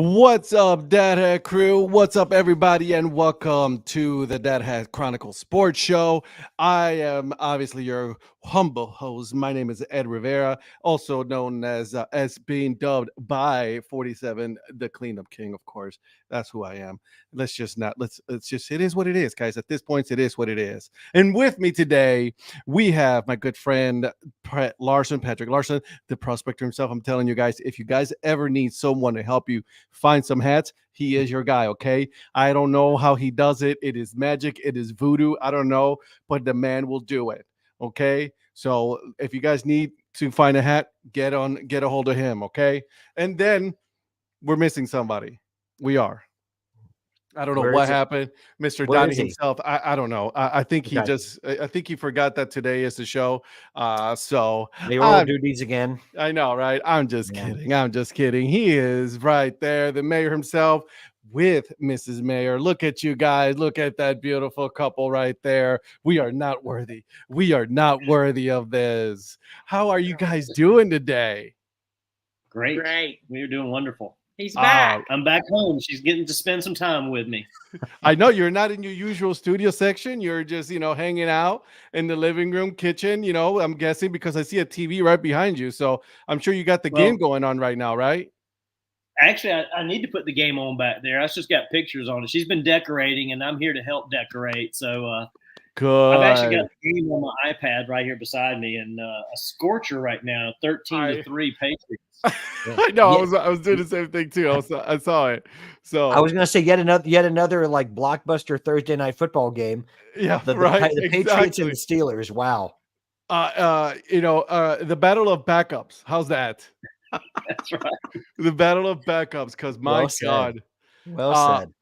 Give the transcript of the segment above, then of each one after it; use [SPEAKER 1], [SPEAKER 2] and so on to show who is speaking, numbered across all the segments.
[SPEAKER 1] What's up, Dad Hat crew? What's up, everybody, and welcome to the Dad Hat Chronicle Sports Show. I am obviously your humble host. My name is Ed Rivera, also known as being dubbed by 47 the Cleanup King. Of course, that's who I am. Let's just not let's just it is what it is, guys. At this point, it is what it is. And with me today, we have my good friend Patrick Larson, the prospector himself. I'm telling you guys, if you guys ever need someone to help you find some hats, he is your guy. Okay, I don't know how he does it. It is magic, it is voodoo, I don't know, but the man will do it. Okay, so if you guys need to find a hat, get a hold of him. Okay, and then we're missing somebody. We are. I don't know
[SPEAKER 2] Where
[SPEAKER 1] what
[SPEAKER 2] is it?
[SPEAKER 1] happened, Mr.
[SPEAKER 2] Where
[SPEAKER 1] Donnie
[SPEAKER 2] is he?
[SPEAKER 1] himself. I don't know. I think he
[SPEAKER 2] Okay.
[SPEAKER 1] just I think he forgot that today is the show. So
[SPEAKER 2] The oral
[SPEAKER 1] I'm
[SPEAKER 2] duties again.
[SPEAKER 1] I know, right? I'm just
[SPEAKER 2] Yeah.
[SPEAKER 1] kidding. I'm just kidding. He is right there, the mayor himself with Mrs. Mayor. Look at you guys. Look at that beautiful couple right there. We are not worthy. We are not worthy of this. How are you guys doing today?
[SPEAKER 3] Great.
[SPEAKER 4] Great.
[SPEAKER 3] We're doing wonderful.
[SPEAKER 4] He's
[SPEAKER 1] Uh,
[SPEAKER 4] back.
[SPEAKER 3] I'm back home. She's getting to spend some time with me.
[SPEAKER 1] I know you're not in your usual studio section. You're just, hanging out in the living room, kitchen, I'm guessing because I see a TV right behind you. So I'm sure you got the game going on right now, right?
[SPEAKER 3] Actually, I need to put the game on back there. I just got pictures on it. She's been decorating, and I'm here to help decorate. So
[SPEAKER 1] Good.
[SPEAKER 3] I've actually got the game on my iPad right here beside me, and a scorcher right now, 13-3 Patriots.
[SPEAKER 1] I know. I was doing the same thing too. I saw it. So
[SPEAKER 2] I was going to say yet another like blockbuster Thursday night football game.
[SPEAKER 1] yeah,
[SPEAKER 2] The
[SPEAKER 1] right.
[SPEAKER 2] Patriots and
[SPEAKER 1] Exactly.
[SPEAKER 2] the Steelers. Wow.
[SPEAKER 1] The battle of backups. How's that?
[SPEAKER 3] That's right.
[SPEAKER 1] The battle of backups. Because my
[SPEAKER 2] Well said.
[SPEAKER 1] God.
[SPEAKER 2] Well said.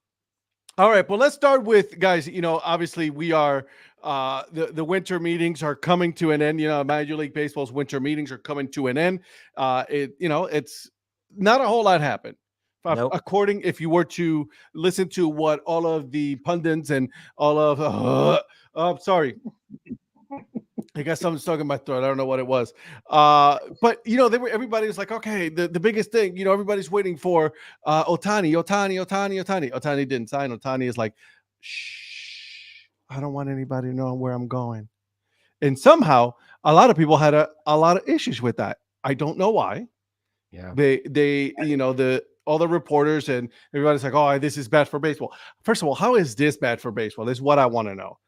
[SPEAKER 1] All right. Well, let's start with guys. Obviously we are. The winter meetings are coming to an end. Major League Baseball's winter meetings are coming to an end. It's not a whole lot happened.
[SPEAKER 2] Nope.
[SPEAKER 1] According, if you were to listen to what all of the pundits and all of, I'm sorry, I got something stuck in my throat. I don't know what it was. But everybody was like, okay, the biggest thing, everybody's waiting for Othani. Othani didn't sign. Othani is like, shh, I don't want anybody to know where I'm going. And somehow a lot of people had a lot of issues with that. I don't know why.
[SPEAKER 2] Yeah.
[SPEAKER 1] They all the reporters and everybody's like, oh, this is bad for baseball. First of all, how is this bad for baseball? This is what I want to know.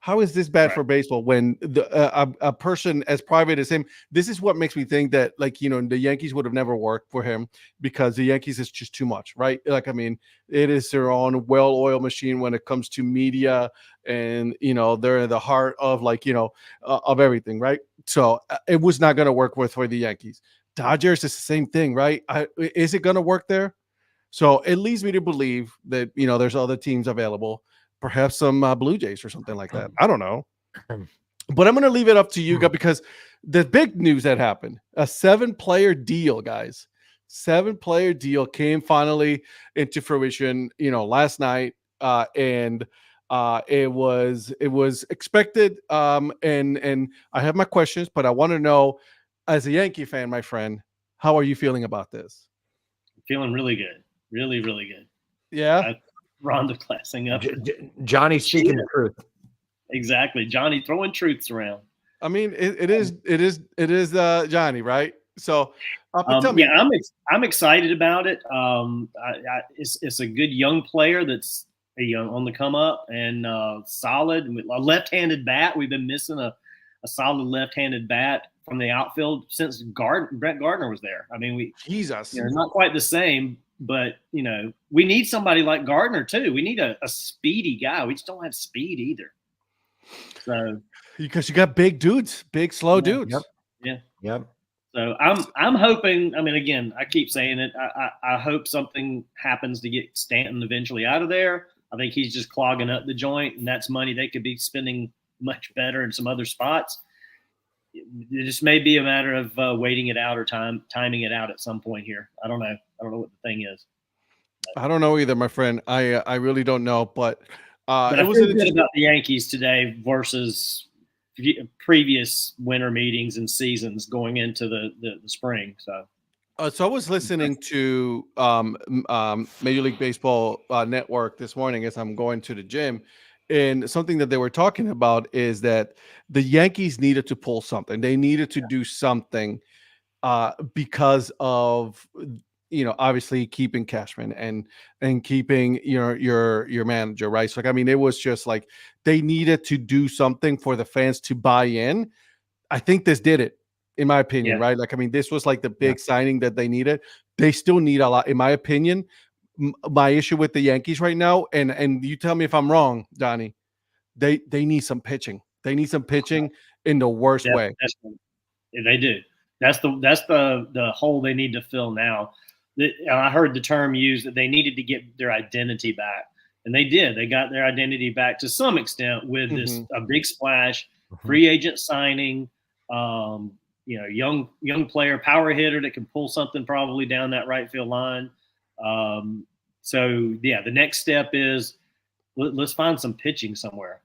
[SPEAKER 1] How is this bad for baseball when a person as private as him? This is what makes me think that, the Yankees would have never worked for him because the Yankees is just too much, right? It is their own well-oiled machine when it comes to media, and they're in the heart of of everything, right? So it was not going to work for the Yankees. Dodgers is the same thing, right? Is it going to work there? So it leads me to believe that there's other teams available. Perhaps some Blue Jays or something like that. I don't know. But I'm going to leave it up to you guys because the big news that happened, a 7-player deal, guys. 7-player deal came finally into fruition, last night. And it was expected. And I have my questions, but I want to know, as a Yankee fan, my friend, how are you feeling about this?
[SPEAKER 3] Feeling really good. Really, really good.
[SPEAKER 1] Yeah.
[SPEAKER 3] Rhonda classing up.
[SPEAKER 2] Johnny speaking the truth.
[SPEAKER 3] Exactly. Johnny throwing truths around.
[SPEAKER 1] I mean, it is Johnny, right? So tell me.
[SPEAKER 3] Yeah, I'm excited about it. It's a good young player that's on the come up and solid. A left-handed bat. We've been missing a solid left-handed bat from the outfield since Brett Gardner was there. I mean,
[SPEAKER 1] Jesus,
[SPEAKER 3] not quite the same. But, we need somebody like Gardner, too. We need a speedy guy. We just don't have speed either. So
[SPEAKER 1] because you got big dudes, big, slow dudes.
[SPEAKER 2] Yep.
[SPEAKER 3] Yeah.
[SPEAKER 2] Yep.
[SPEAKER 3] So I'm hoping, again, I keep saying it. I hope something happens to get Stanton eventually out of there. I think he's just clogging up the joint, and that's money they could be spending much better in some other spots. It just may be a matter of waiting it out or timing it out at some point here. I don't know. I don't know what the thing is.
[SPEAKER 1] I don't know either, my friend. I really don't know, but
[SPEAKER 3] I feel good about the Yankees today versus previous winter meetings and seasons going into the spring. So
[SPEAKER 1] So I was listening to Major League Baseball Network this morning as I'm going to the gym, and something that they were talking about is that the Yankees needed to pull something. They needed to do something because of obviously keeping Cashman and keeping your manager, right? So like, I mean, it was just like they needed to do something for the fans to buy in. I think this did it, in my opinion,
[SPEAKER 3] Yeah.
[SPEAKER 1] right? Like, I mean, this was like the big signing that they needed. They still need a lot, in my opinion. My issue with the Yankees right now, and you tell me if I'm wrong, Donnie, they need some pitching. They need some pitching in the worst way.
[SPEAKER 3] They do. That's the hole they need to fill now. I heard the term used that they needed to get their identity back, and they did. They got their identity back to some extent with this a big splash, free agent signing. Young player, power hitter that can pull something probably down that right field line. So yeah, the next step is let's find some pitching somewhere.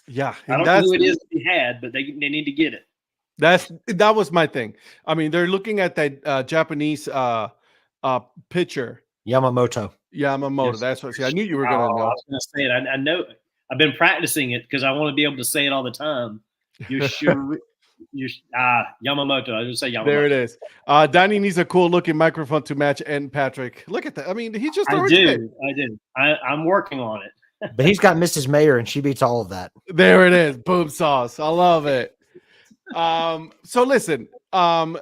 [SPEAKER 1] Yeah,
[SPEAKER 3] I don't know who it is to be had, but they need to get it.
[SPEAKER 1] That was my thing. I mean, they're looking at that Japanese pitcher,
[SPEAKER 2] Yamamoto.
[SPEAKER 1] Yes. That's what. See, I knew you were going to know.
[SPEAKER 3] I was going to say it. I know. I've been practicing it because I want to be able to say it all the time. Yamamoto. I just say Yamamoto.
[SPEAKER 1] There it is. Donnie needs a cool looking microphone to match. And Patrick, look at that. I mean, he just.
[SPEAKER 3] I do. I'm working on it.
[SPEAKER 2] But he's got Mrs. Mayer, and she beats all of that.
[SPEAKER 1] There it is. Boom sauce. I love it. So listen, like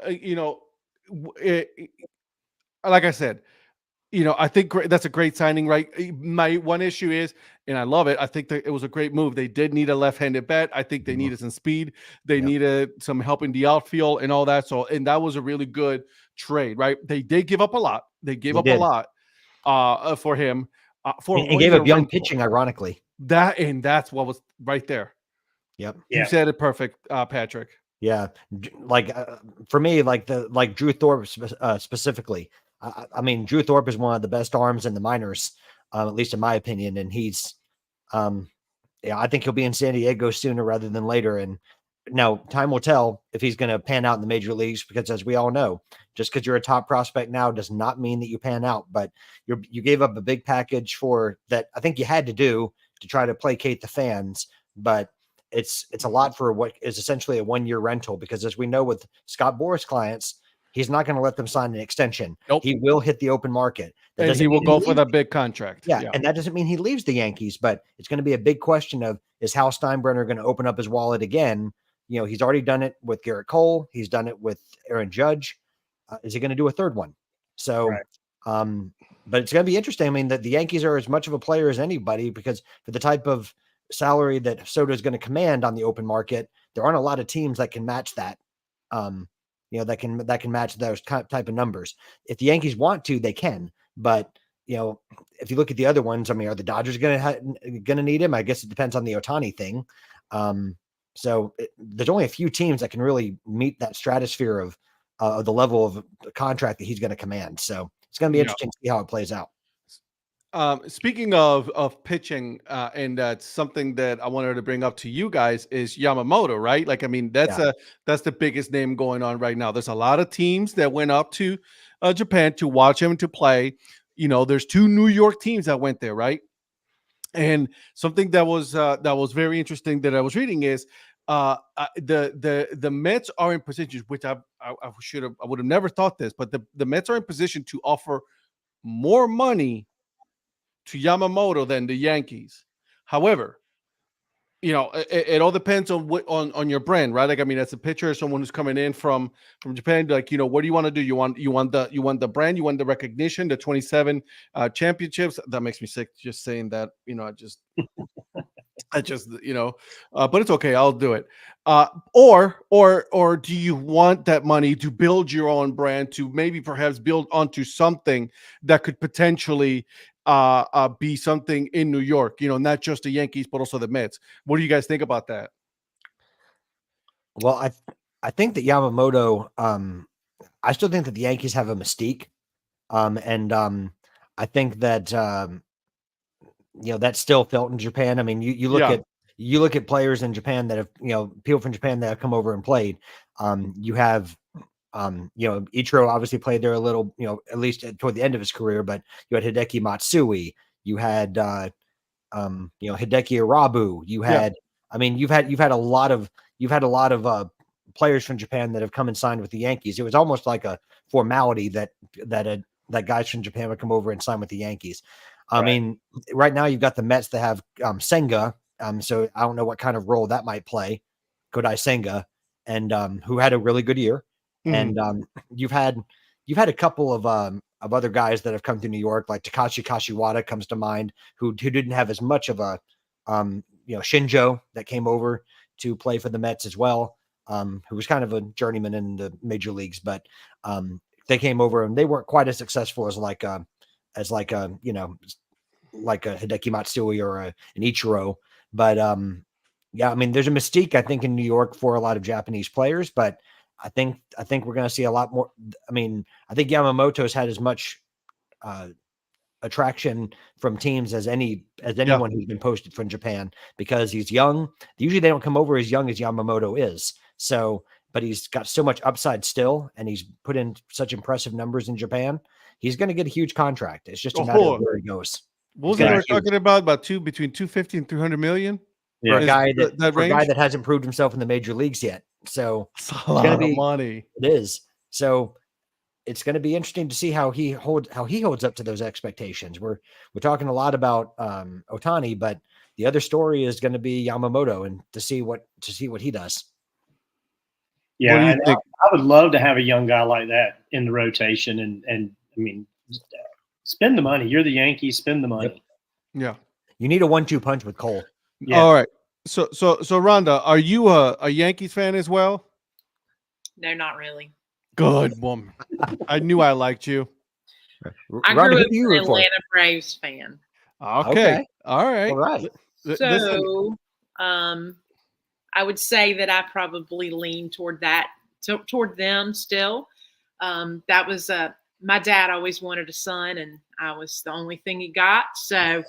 [SPEAKER 1] I said, I think that's a great signing, right? My one issue is, and I love it, I think that it was a great move. They did need a left-handed bat. I think they needed some speed. They needed some help in the outfield and all that. So, and that was a really good trade, right? They did give up a lot. They gave up a lot for him.
[SPEAKER 2] And gave up young pitching, ironically.
[SPEAKER 1] That's what was right there.
[SPEAKER 2] Yep.
[SPEAKER 1] You said it perfect, Patrick.
[SPEAKER 2] Yeah. Like for me, like Drew Thorpe specifically. I mean, Drew Thorpe is one of the best arms in the minors, at least in my opinion. And he's, I think he'll be in San Diego sooner rather than later. And now time will tell if he's going to pan out in the major leagues, because as we all know, just because you're a top prospect now does not mean that you pan out. But you gave up a big package for that. I think you had to do to try to placate the fans, but it's a lot for what is essentially a 1-year rental, because as we know with Scott Boras clients, he's not going to let them sign an extension.
[SPEAKER 1] Nope.
[SPEAKER 2] He will hit the open market.
[SPEAKER 1] And he will go for the big contract.
[SPEAKER 2] Yeah. And that doesn't mean he leaves the Yankees, but it's going to be a big question of, is Hal Steinbrenner going to open up his wallet again? He's already done it with Garrett Cole. He's done it with Aaron Judge. Is he going to do a third one? So, but it's going to be interesting. I mean, the Yankees are as much of a player as anybody, because for the type of salary that Soto is going to command on the open market, there aren't a lot of teams that can match that. That can match those type of numbers. If the Yankees want to, they can. But if you look at the other ones, I mean, are the Dodgers going to need him? I guess it depends on the Ohtani thing. So there's only a few teams that can really meet that stratosphere of the level of contract that he's going to command. So it's going to be interesting to see how it plays out.
[SPEAKER 1] Speaking of pitching, and that's something that I wanted to bring up to you guys, is Yamamoto, right? Like, I mean, that's the biggest name going on right now. There's a lot of teams that went up to Japan to watch him to play. There's 2 New York teams that went there, right? And something that was very interesting that I was reading is the Mets are in position, which I would have never thought this, but the Mets are in position to offer more money to Yamamoto than the Yankees. However, it all depends on on your brand, right? Like, I mean, as a pitcher, someone who's coming in from Japan, like, what do you want to do? You want the brand, you want the recognition, the 27 championships. That makes me sick just saying that. I just but it's okay. I'll do it. Or do you want that money to build your own brand, to maybe perhaps build onto something that could potentially be something in New York, not just the Yankees, but also the Mets? What do you guys think about that?
[SPEAKER 2] Well, I think that Yamamoto, I still think that the Yankees have a mystique. I think that, that's still felt in Japan. I mean, you look at players in Japan that have, people from Japan that have come over and played. You have Ichiro obviously played there a little, at least toward the end of his career, but you had Hideki Matsui, you had, Hideki Irabu, you had, you've had a lot of players from Japan that have come and signed with the Yankees. It was almost like a formality that guys from Japan would come over and sign with the Yankees. I mean, right now you've got the Mets that have Senga. So I don't know what kind of role that might play, Kodai Senga, and who had a really good year.
[SPEAKER 1] Mhm.
[SPEAKER 2] And you've had a couple of other guys that have come to New York, like Takashi Kashiwada comes to mind, who didn't have as much of a Shinjo that came over to play for the Mets as well, who was kind of a journeyman in the major leagues, but they came over and they weren't quite as successful as like a Hideki Matsui or an Ichiro. But there's a mystique, I think, in New York for a lot of Japanese players, but I think we're going to see a lot more. I think Yamamoto's had as much attraction from teams as anyone who's been posted from Japan, because he's young. Usually they don't come over as young as Yamamoto is. So, but he's got so much upside still, and he's put in such impressive numbers in Japan. He's going to get a huge contract. It's just a matter of where he goes.
[SPEAKER 1] What was it we're talking about between 250 and 300 million?
[SPEAKER 2] For a guy that hasn't proved himself in the major leagues yet. So
[SPEAKER 1] it's a lot of money.
[SPEAKER 2] It is. So it's going to be interesting to see how he holds up to those expectations. We're talking a lot about Ohtani, but the other story is going to be Yamamoto, and to see what he does.
[SPEAKER 3] Yeah, I would love to have a young guy like that in the rotation, and spend the money. You're the Yankees, spend the money.
[SPEAKER 1] Yeah,
[SPEAKER 2] you need a 1-2 punch with Cole.
[SPEAKER 1] Yeah. All right. So Rhonda, are you a Yankees fan as well?
[SPEAKER 4] No, not really.
[SPEAKER 1] Good woman. I knew I liked you.
[SPEAKER 4] I grew up an Atlanta Braves fan.
[SPEAKER 1] Okay. All right.
[SPEAKER 2] All right.
[SPEAKER 4] So, I would say that I probably lean toward them still. That was my dad always wanted a son, and I was the only thing he got. So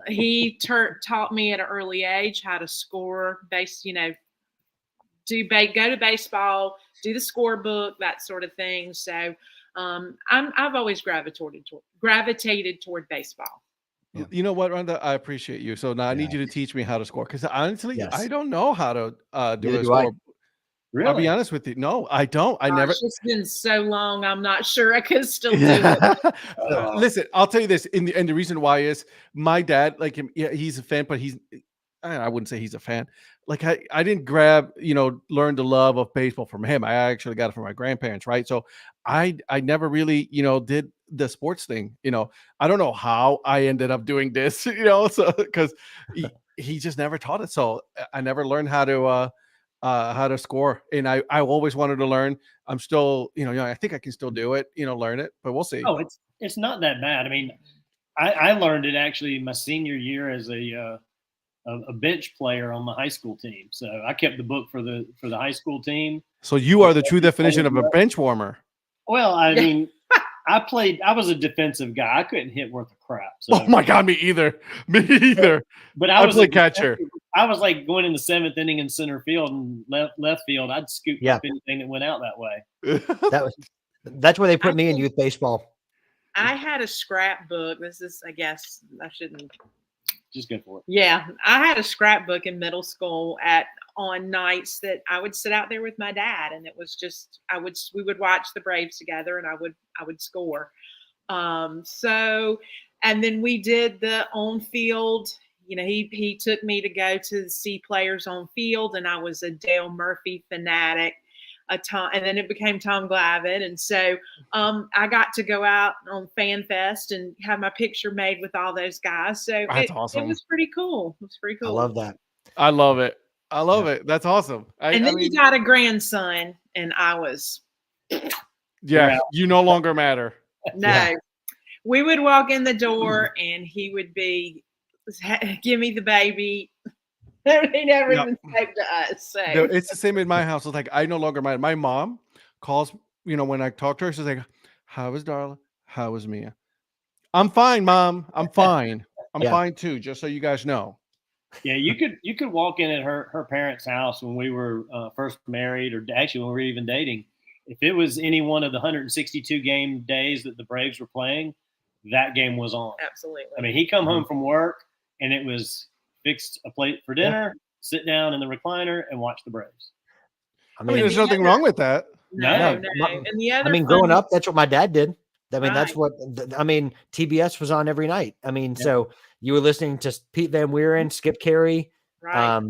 [SPEAKER 4] he taught me at an early age how to score go to baseball, do the scorebook, that sort of thing. So I've always gravitated toward baseball.
[SPEAKER 1] You know what, Rhonda? I appreciate you. So now I need you to teach me how to score, because honestly, I don't know how to do a score.
[SPEAKER 3] Really?
[SPEAKER 1] I'll be honest with you. No, I don't.
[SPEAKER 4] It's been so long. I'm not sure I could still do it.
[SPEAKER 1] Listen, I'll tell you this. And the reason why is my dad, like him, he's a fan, but I wouldn't say he's a fan. Like I didn't learn the love of baseball from him. I actually got it from my grandparents, right? So I never really, did the sports thing. I don't know how I ended up doing this, so because he just never taught it. So I never learned how to score, and I always wanted to learn. I'm still, I think I can still do it, learn it, but we'll see.
[SPEAKER 3] Oh, it's not that bad. I mean, I learned it actually my senior year as a bench player on my high school team. So I kept the book for the high school team. So
[SPEAKER 1] you are the true definition of a bench warmer.
[SPEAKER 3] Well, I mean, I was a defensive guy. I couldn't hit worth a crap. So.
[SPEAKER 1] Oh my God, me either.
[SPEAKER 3] But I
[SPEAKER 1] played catcher.
[SPEAKER 3] I was like going in the 7th inning in center field and left field. I'd scoop up anything that went out that way.
[SPEAKER 2] That's where they put me in youth baseball.
[SPEAKER 4] I had a scrapbook. This is, I guess, I shouldn't.
[SPEAKER 3] Just go for it.
[SPEAKER 4] Yeah, I had a scrapbook in middle school on nights that I would sit out there with my dad, and it was just we would watch the Braves together, and I would score. So, and then we did the on field. He took me to go to see players on field, and I was a Dale Murphy fanatic. And then it became Tom Glavine, and so I got to go out on Fan Fest and have my picture made with all those guys. So
[SPEAKER 1] that's awesome.
[SPEAKER 4] It was pretty cool.
[SPEAKER 2] I love that.
[SPEAKER 1] I love it. That's awesome.
[SPEAKER 4] You got a grandson, and I was.
[SPEAKER 1] Yeah, you no longer matter.
[SPEAKER 4] No, we would walk in the door, and he would be, "Give me the baby." He never even spoke to us. So.
[SPEAKER 1] No, it's the same in my house. It's like I no longer matter. My mom calls, when I talk to her, she's like, "How is Darla? How is Mia?" I'm fine, Mom. I'm fine. I'm fine too. Just so you guys know.
[SPEAKER 3] Yeah, you could walk in at her parents' house when we were first married, or actually when we were even dating, if it was any one of the 162 game days that the Braves were playing, that game was on.
[SPEAKER 4] Absolutely.
[SPEAKER 3] I mean, he come home from work and it was fixed a plate for dinner, sit down in the recliner and watch the Braves.
[SPEAKER 1] I mean, there's nothing wrong with that.
[SPEAKER 3] No.
[SPEAKER 4] And the other,
[SPEAKER 2] I mean, growing up, that's what my dad did. I mean, that's
[SPEAKER 4] Right.
[SPEAKER 2] what I mean. TBS was on every night. I mean,
[SPEAKER 3] Yeah.
[SPEAKER 2] so you were listening to Pete Van Wieren, Skip Carey,
[SPEAKER 4] right.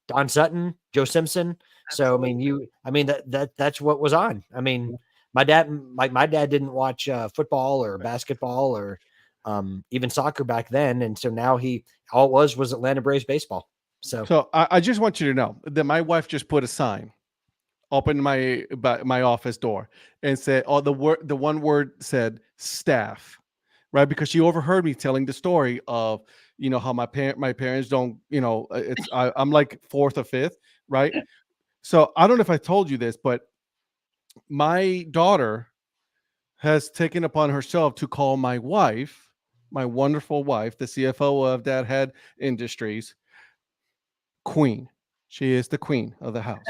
[SPEAKER 2] Don Sutton, Joe Simpson. So
[SPEAKER 4] Absolutely.
[SPEAKER 2] I mean that's what was on. I mean, my dad didn't watch football or basketball or even soccer back then, and so now all it was Atlanta Braves baseball. So
[SPEAKER 1] I just want you to know that my wife just put a sign up in my office door and said, "Oh, the one word said staff," right? Because she overheard me telling the story of how my parents don't, I'm like fourth or fifth, right? So I don't know if I told you this, but my daughter has taken upon herself to call my wife, my wonderful wife, the CFO of Dad Head Industries, Queen. She is the queen of the house.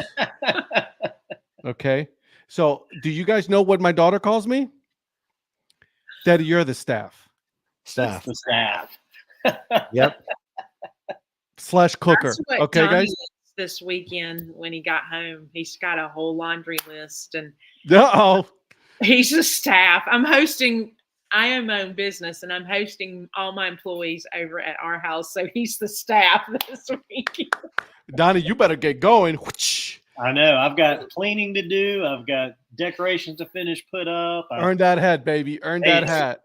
[SPEAKER 1] Okay. So do you guys know what my daughter calls me? Daddy, you're the staff.
[SPEAKER 2] staff.
[SPEAKER 3] The staff.
[SPEAKER 2] Yep.
[SPEAKER 1] / cooker.
[SPEAKER 4] That's what
[SPEAKER 1] Okay,
[SPEAKER 4] Johnny
[SPEAKER 1] guys.
[SPEAKER 4] is this weekend when he got home. He's got a whole laundry list and
[SPEAKER 1] Uh-oh.
[SPEAKER 4] he's the staff. I own my own business and I'm hosting all my employees over at our house. So he's the staff this weekend.
[SPEAKER 1] Donnie, you better get going.
[SPEAKER 3] I know. I've got cleaning to do. I've got decorations to finish, put up.
[SPEAKER 1] Earn that hat, baby. Earn that hat.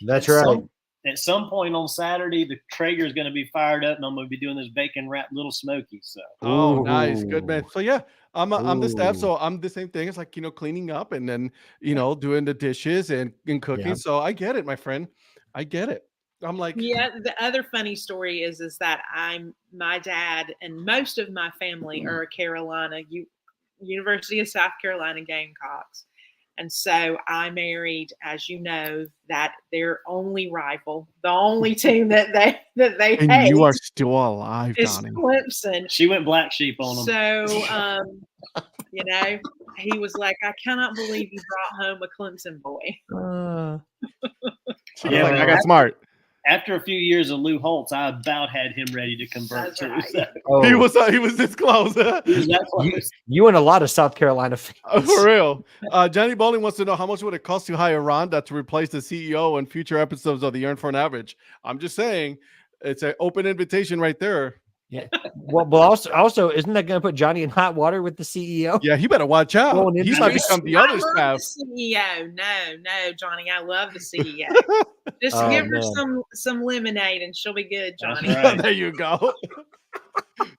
[SPEAKER 2] That's
[SPEAKER 3] At
[SPEAKER 2] right.
[SPEAKER 3] At some point on Saturday, the Traeger's going to be fired up, and I'm going to be doing this bacon wrapped little smokies. So,
[SPEAKER 1] Oh, nice, good man.
[SPEAKER 2] Ooh.
[SPEAKER 1] So yeah, I'm the staff,
[SPEAKER 2] Ooh.
[SPEAKER 1] so I'm the same thing. It's like cleaning up and then doing the dishes and cooking.
[SPEAKER 2] Yeah.
[SPEAKER 1] So I get it, my friend. I get it. I'm like,
[SPEAKER 4] Yeah, the other funny story is that my dad and most of my family are University of South Carolina Gamecocks. And so I married, as you know, that their only rival, the only team that they
[SPEAKER 1] and
[SPEAKER 4] hate
[SPEAKER 1] you are still alive,
[SPEAKER 4] is
[SPEAKER 1] Donnie.
[SPEAKER 4] Clemson.
[SPEAKER 3] she went black sheep on them.
[SPEAKER 4] So, he was like, I cannot believe you brought home a Clemson boy.
[SPEAKER 3] Yeah,
[SPEAKER 1] I got smart.
[SPEAKER 3] After a few years of Lou Holtz, I about had him ready to convert
[SPEAKER 4] That's
[SPEAKER 3] too.
[SPEAKER 4] right.
[SPEAKER 3] So,
[SPEAKER 2] Oh,
[SPEAKER 1] He was this close. Huh?
[SPEAKER 3] he was that close.
[SPEAKER 2] you and a lot of South Carolina fans.
[SPEAKER 1] For real. Johnny Bowling wants to know how much would it cost to hire Rhonda to replace the CEO in future episodes of the Earn for an Average. I'm just saying, it's an open invitation right there.
[SPEAKER 2] Yeah. Well, also, isn't that going to put Johnny in hot water with the CEO?
[SPEAKER 1] Yeah, he better watch out.
[SPEAKER 2] Going
[SPEAKER 1] He
[SPEAKER 2] into
[SPEAKER 1] might
[SPEAKER 2] it.
[SPEAKER 1] become the
[SPEAKER 4] I
[SPEAKER 1] other
[SPEAKER 4] love
[SPEAKER 1] staff.
[SPEAKER 4] the CEO. No, Johnny, I love the CEO. Just
[SPEAKER 2] Oh,
[SPEAKER 4] give her
[SPEAKER 2] man.
[SPEAKER 4] some lemonade and she'll be good,
[SPEAKER 3] That's
[SPEAKER 4] Johnny.
[SPEAKER 3] right.
[SPEAKER 1] There you go.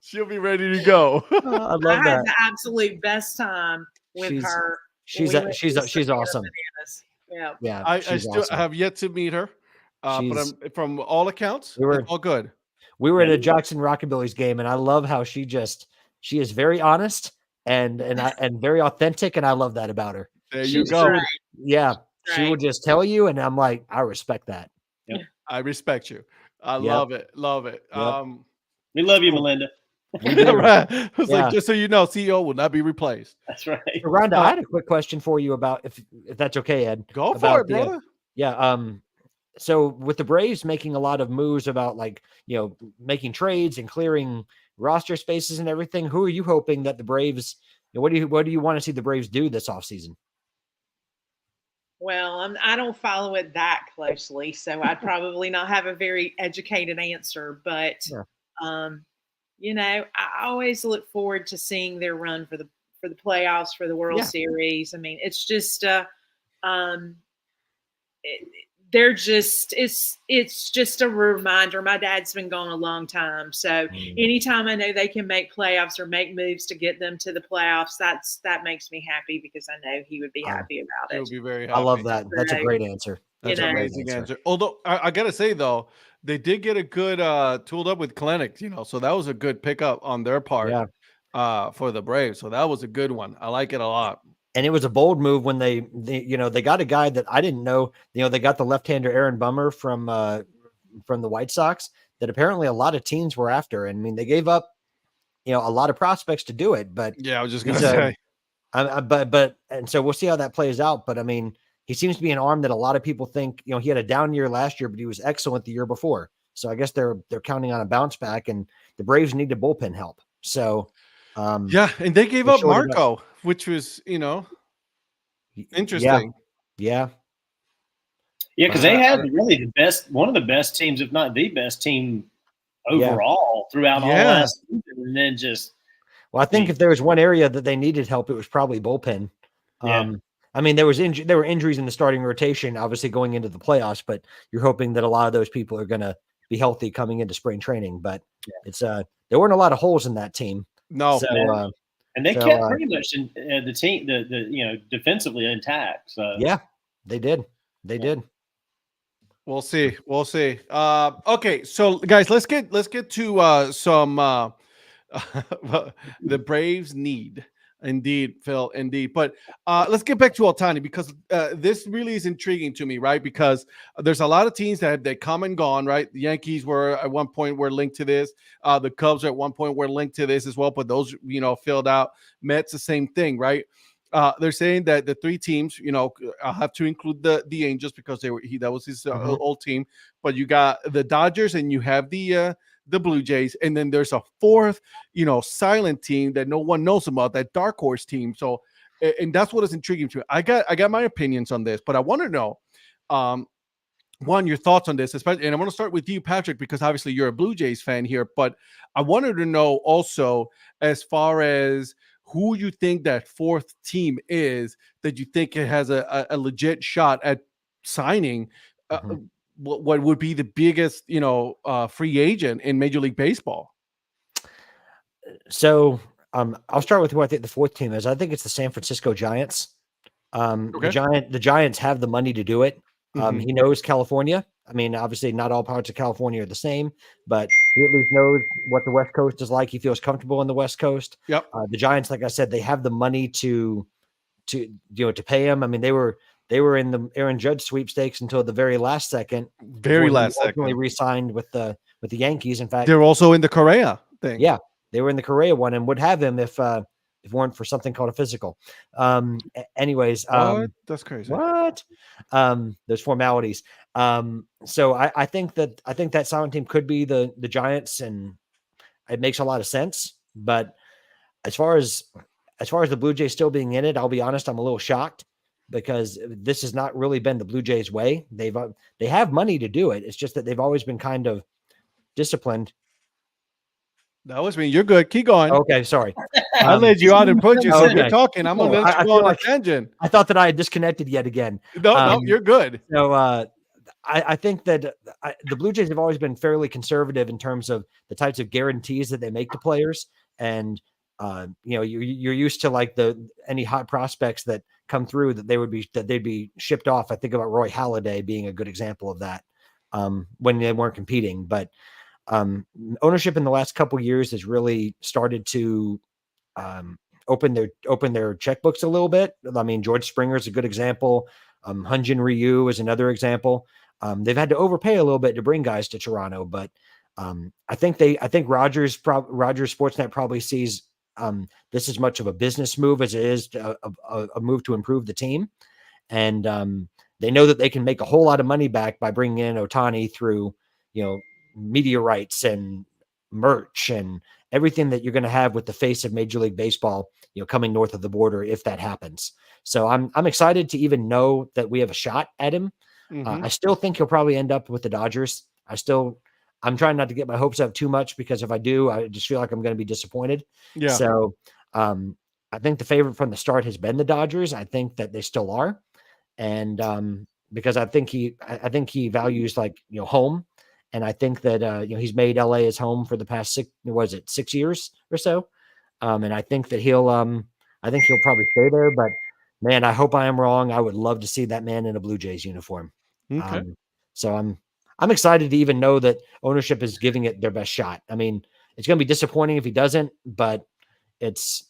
[SPEAKER 1] She'll be ready to go.
[SPEAKER 2] I
[SPEAKER 4] I
[SPEAKER 2] love
[SPEAKER 4] had
[SPEAKER 2] that.
[SPEAKER 4] the absolute best time with her.
[SPEAKER 2] She's
[SPEAKER 4] when we went to the
[SPEAKER 2] she's
[SPEAKER 4] Savannah
[SPEAKER 2] awesome.
[SPEAKER 4] Bananas. Yeah.
[SPEAKER 2] Yeah,
[SPEAKER 1] I
[SPEAKER 2] she's
[SPEAKER 1] still
[SPEAKER 2] awesome.
[SPEAKER 1] have yet to meet her. But
[SPEAKER 2] She's-
[SPEAKER 1] from all accounts,
[SPEAKER 2] We were-
[SPEAKER 1] it's all good.
[SPEAKER 2] We were at
[SPEAKER 3] Yeah.
[SPEAKER 2] a Jackson Rockabilly's game, and I love how she is very honest and very authentic, and I love that about her.
[SPEAKER 1] There you
[SPEAKER 4] She's
[SPEAKER 1] go.
[SPEAKER 4] right.
[SPEAKER 2] Yeah, she will
[SPEAKER 4] Right.
[SPEAKER 2] just tell you, and I'm like, I respect that.
[SPEAKER 1] I respect you. I
[SPEAKER 2] Yep.
[SPEAKER 1] love it. Love it.
[SPEAKER 2] Yep.
[SPEAKER 3] We love you, Melinda.
[SPEAKER 2] We do.
[SPEAKER 1] Right. I was
[SPEAKER 2] Yeah.
[SPEAKER 1] like, just so you know, CEO will not be replaced.
[SPEAKER 3] That's right.
[SPEAKER 2] So, Rhonda, I had a quick question for you about if that's okay, Ed.
[SPEAKER 1] Go for
[SPEAKER 2] about
[SPEAKER 1] it, brother.
[SPEAKER 2] Yeah. So with the Braves making a lot of moves about making trades and clearing roster spaces and everything, who are you hoping that the Braves? What do you want to see the Braves do this offseason?
[SPEAKER 4] Well, I don't follow it that closely, so I'd probably not have a very educated answer. But,
[SPEAKER 2] Yeah.
[SPEAKER 4] I always look forward to seeing their run for the playoffs, for the World
[SPEAKER 2] Yeah.
[SPEAKER 4] Series. I mean, it's just they're just it's just a reminder. My dad's been gone a long time, so anytime I know they can make playoffs or make moves to get them to the playoffs, that makes me happy because I know he would be happy about
[SPEAKER 1] He'll
[SPEAKER 4] it.
[SPEAKER 1] be very happy.
[SPEAKER 2] I love that. That's a
[SPEAKER 4] Right.
[SPEAKER 2] great answer. That's
[SPEAKER 1] That's
[SPEAKER 2] a
[SPEAKER 1] an
[SPEAKER 2] great
[SPEAKER 1] amazing
[SPEAKER 2] answer.
[SPEAKER 1] answer. Although I gotta say though, they did get a good tooled up with clinic, so that was a good pickup on their part.
[SPEAKER 2] Yeah.
[SPEAKER 1] For the Braves. So that was a good one. I like it a lot.
[SPEAKER 2] And it was a bold move when they got a guy that I didn't know. They got the left-hander Aaron Bummer from the White Sox that apparently a lot of teams were after. And I mean, they gave up, a lot of prospects to do it. But
[SPEAKER 1] Yeah, I was just gonna
[SPEAKER 2] he's a-
[SPEAKER 1] say.
[SPEAKER 2] And so we'll see how that plays out. But I mean, he seems to be an arm that a lot of people think, he had a down year last year, but he was excellent the year before. So I guess they're counting on a bounce back, and the Braves need the bullpen help. So
[SPEAKER 1] yeah, and they gave up Marco, which was interesting.
[SPEAKER 2] Yeah.
[SPEAKER 3] Yeah, because they had really one of the best teams, if not the best team overall throughout all last season, and then just.
[SPEAKER 2] Well, I think if there was one area that they needed help, it was probably bullpen.
[SPEAKER 3] Yeah.
[SPEAKER 2] I mean, there were injuries in the starting rotation, obviously going into the playoffs, but you're hoping that a lot of those people are going to be healthy coming into spring training. But it's there weren't a lot of holes in that team.
[SPEAKER 1] No,
[SPEAKER 2] so,
[SPEAKER 3] and they kept pretty much the team, the defensively intact. So
[SPEAKER 2] yeah, they did. They did.
[SPEAKER 1] We'll see. Okay, so guys, let's get to some the Braves need. Indeed, Phil. Indeed, but let's get back to Ohtani, because this really is intriguing to me, right? Because there's a lot of teams that they come and gone, right? The Yankees were at one point linked to this. The Cubs at one point were linked to this as well, but those filled out. Mets, the same thing, right? They're saying that the three teams, I'll have to include the Angels because that was his old team, but you got the Dodgers and you have the Blue Jays, and then there's a fourth, silent team that no one knows about, that dark horse team. So, and that's what is intriguing to me. I got my opinions on this, but I want to know, one, your thoughts on this, especially, and I want to start with you, Patrick, because obviously you're a Blue Jays fan here, but I wanted to know also, as far as who you think that fourth team is that you think it has a legit shot at signing what would be the biggest, free agent in Major League Baseball.
[SPEAKER 2] So I'll start with who I think the fourth team is. I think it's the San Francisco Giants. The Giants have the money to do it. He knows California. I mean, obviously not all parts of California are the same, but he at least knows what the West Coast is like. He feels comfortable in the West Coast.
[SPEAKER 1] Yep.
[SPEAKER 2] The Giants, like I said, they have the money to pay him. I mean, they were in the Aaron Judge sweepstakes until the very last second. Ultimately re-signed with the Yankees. In fact,
[SPEAKER 1] they're also in the Correa thing.
[SPEAKER 2] Yeah, they were in the Correa one and would have him if it weren't for something called a physical. Anyways,
[SPEAKER 1] that's crazy.
[SPEAKER 2] What? There's formalities. So I think that silent team could be the Giants, and it makes a lot of sense. But as far as the Blue Jays still being in it, I'll be honest, I'm a little shocked, because this has not really been the Blue Jays' way. They have money to do it. It's just that they've always been kind of disciplined.
[SPEAKER 1] That was me. You're good. Keep going.
[SPEAKER 2] Okay, sorry.
[SPEAKER 1] I led you out and put you. So you're talking. I'm gonna let you go on a tangent.
[SPEAKER 2] I thought that I had disconnected yet again.
[SPEAKER 1] No, you're good.
[SPEAKER 2] So I think that the Blue Jays have always been fairly conservative in terms of the types of guarantees that they make to players, and you're used to like any hot prospects that come through that they'd be shipped off. I think about Roy Halladay being a good example of that when they weren't competing, but. Ownership in the last couple years has really started to open their checkbooks a little bit. I mean, George Springer is a good example. Hyun-Jin Ryu is another example. They've had to overpay a little bit to bring guys to Toronto, but I think Rogers Sportsnet probably sees this as much of a business move as it is a move to improve the team, and they know that they can make a whole lot of money back by bringing in Ohtani through media rights and merch and everything that you're going to have with the face of Major League Baseball, coming north of the border, if that happens. So I'm excited to even know that we have a shot at him. I still think he'll probably end up with the Dodgers. I'm trying not to get my hopes up too much, because if I do, I just feel like I'm going to be disappointed. Yeah. So I think the favorite from the start has been the Dodgers. I think that they still are. And because I think he values home. And I think that, he's made LA his home for the past 6 years or so. And I think that he'll probably stay there, but man, I hope I am wrong. I would love to see that man in a Blue Jays uniform.
[SPEAKER 1] Okay.
[SPEAKER 2] So I'm excited to even know that ownership is giving it their best shot. I mean, it's going to be disappointing if he doesn't, but it's,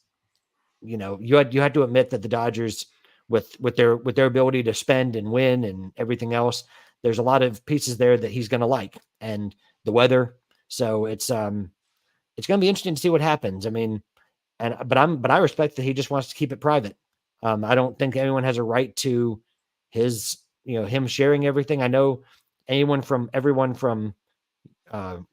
[SPEAKER 2] you had to admit that the Dodgers with their ability to spend and win and everything else, there's a lot of pieces there that he's going to like, and the weather. So it's going to be interesting to see what happens. I mean, but I respect that he just wants to keep it private. I don't think anyone has a right to him sharing everything. I know everyone from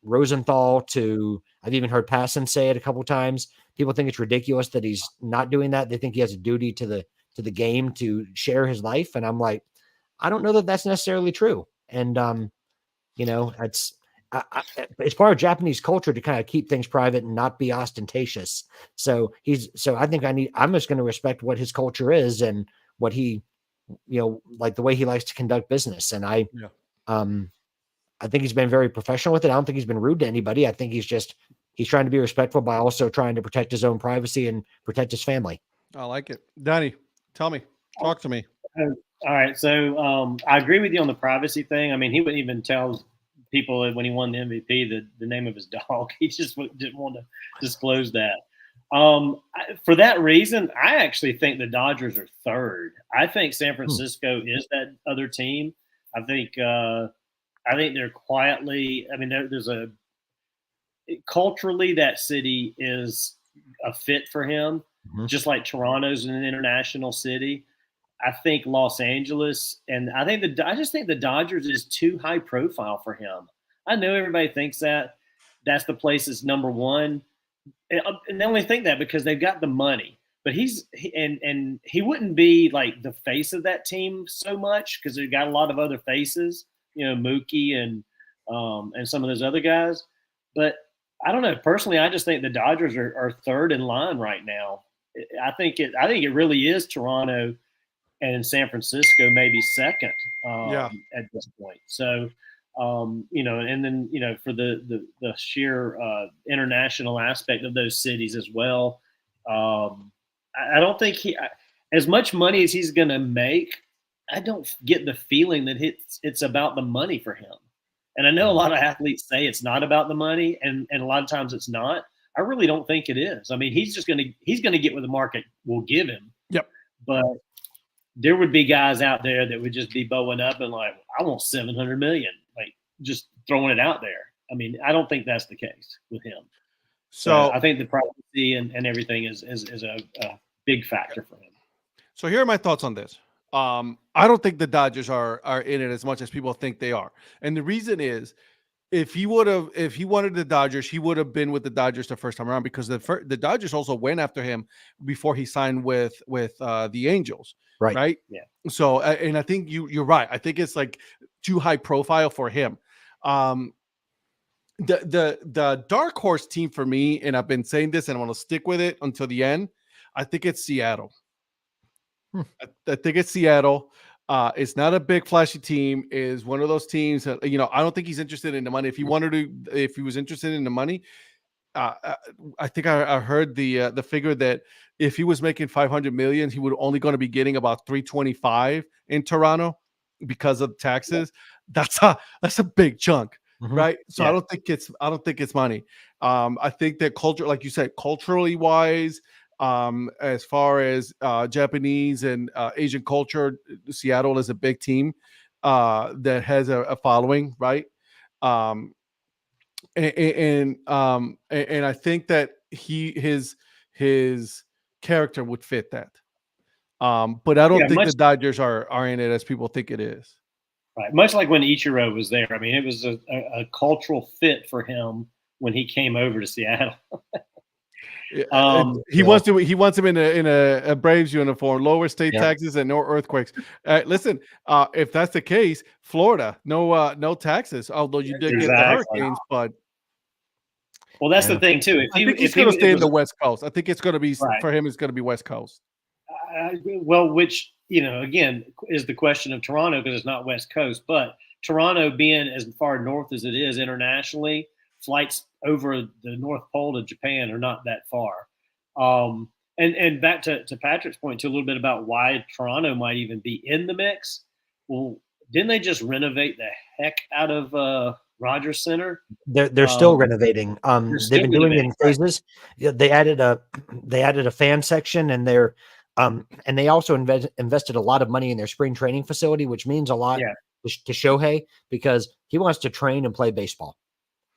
[SPEAKER 2] Rosenthal to, I've even heard Passon say it a couple times. People think it's ridiculous that he's not doing that. They think he has a duty to the game to share his life. And I'm like, I don't know that that's necessarily true. And, it's part of Japanese culture to kind of keep things private and not be ostentatious. So I think I'm just going to respect what his culture is and what he, like the way he likes to conduct business. And I think he's been very professional with it. I don't think he's been rude to anybody. I think he's trying to be respectful by also trying to protect his own privacy and protect his family.
[SPEAKER 1] I like it. Danny, talk to me.
[SPEAKER 3] All right. So I agree with you on the privacy thing. I mean, he wouldn't even tell people when he won the MVP the name of his dog. He just didn't want to disclose that. For that reason, I actually think the Dodgers are third. I think San Francisco is that other team. I think they're quietly. I mean, culturally that city is a fit for him, just like Toronto's an international city. I think Los Angeles, and I just think the Dodgers is too high profile for him. I know everybody thinks that's the place that's number one, and they only think that because they've got the money. But he wouldn't be like the face of that team so much because they've got a lot of other faces, Mookie and some of those other guys. But I don't know. Personally, I just think the Dodgers are third in line right now. I think it really is Toronto and San Francisco maybe second at this point. So, and then, for the sheer international aspect of those cities as well, I don't think as much money as he's going to make, I don't get the feeling that it's about the money for him. And I know a lot of athletes say it's not about the money, and a lot of times it's not. I really don't think it is. I mean, he's going to get what the market will give him.
[SPEAKER 1] Yep.
[SPEAKER 3] But there would be guys out there that would just be bowing up and like, I want $700 million, like just throwing it out there. I mean, I don't think that's the case with him. So I think the privacy and everything is a big factor for him.
[SPEAKER 1] So here are my thoughts on this. I don't think the Dodgers are in it as much as people think they are. And the reason is, if he wanted the Dodgers, he would have been with the Dodgers the first time around, because the Dodgers also went after him before he signed with the Angels. Right.
[SPEAKER 3] Yeah.
[SPEAKER 1] So, and I think you're right. I think it's like too high profile for him. The dark horse team for me, and I've been saying this and I want to stick with it until the end, I think it's Seattle. I think it's Seattle. It's not a big flashy team. Is one of those teams that, I don't think he's interested in the money. If he was interested in the money, I think I heard the figure that if he was making $500 million, he would only going to be getting about $325 in Toronto because of taxes. That's a big chunk, right? So I don't think it's money. I think that culture, like you said, culturally wise, as far as Japanese and Asian culture, Seattle is a big team that has a following, right? And I think that his character would fit that. But I don't think the Dodgers are in it as people think it is.
[SPEAKER 3] Right. Much like when Ichiro was there. I mean, it was a cultural fit for him when he came over to Seattle.
[SPEAKER 1] He wants him in a Braves uniform, lower state taxes and no earthquakes. Listen, if that's the case, Florida, no taxes. Although you did get the hurricanes, but
[SPEAKER 3] that's the thing too.
[SPEAKER 1] I think he's going to stay in the West Coast. I think it's going to be for him. It's going to be West Coast.
[SPEAKER 3] Which again is the question of Toronto, because it's not West Coast, but Toronto being as far north as it is internationally, flights over the North Pole to Japan are not that far. And back to Patrick's point too, a little bit about why Toronto might even be in the mix. Well, didn't they just renovate the heck out of Rogers Center?
[SPEAKER 2] They're still renovating. They've been doing it in phases. They added a fan section, and and they also invested a lot of money in their spring training facility, which means a lot to Shohei, because he wants to train and play baseball.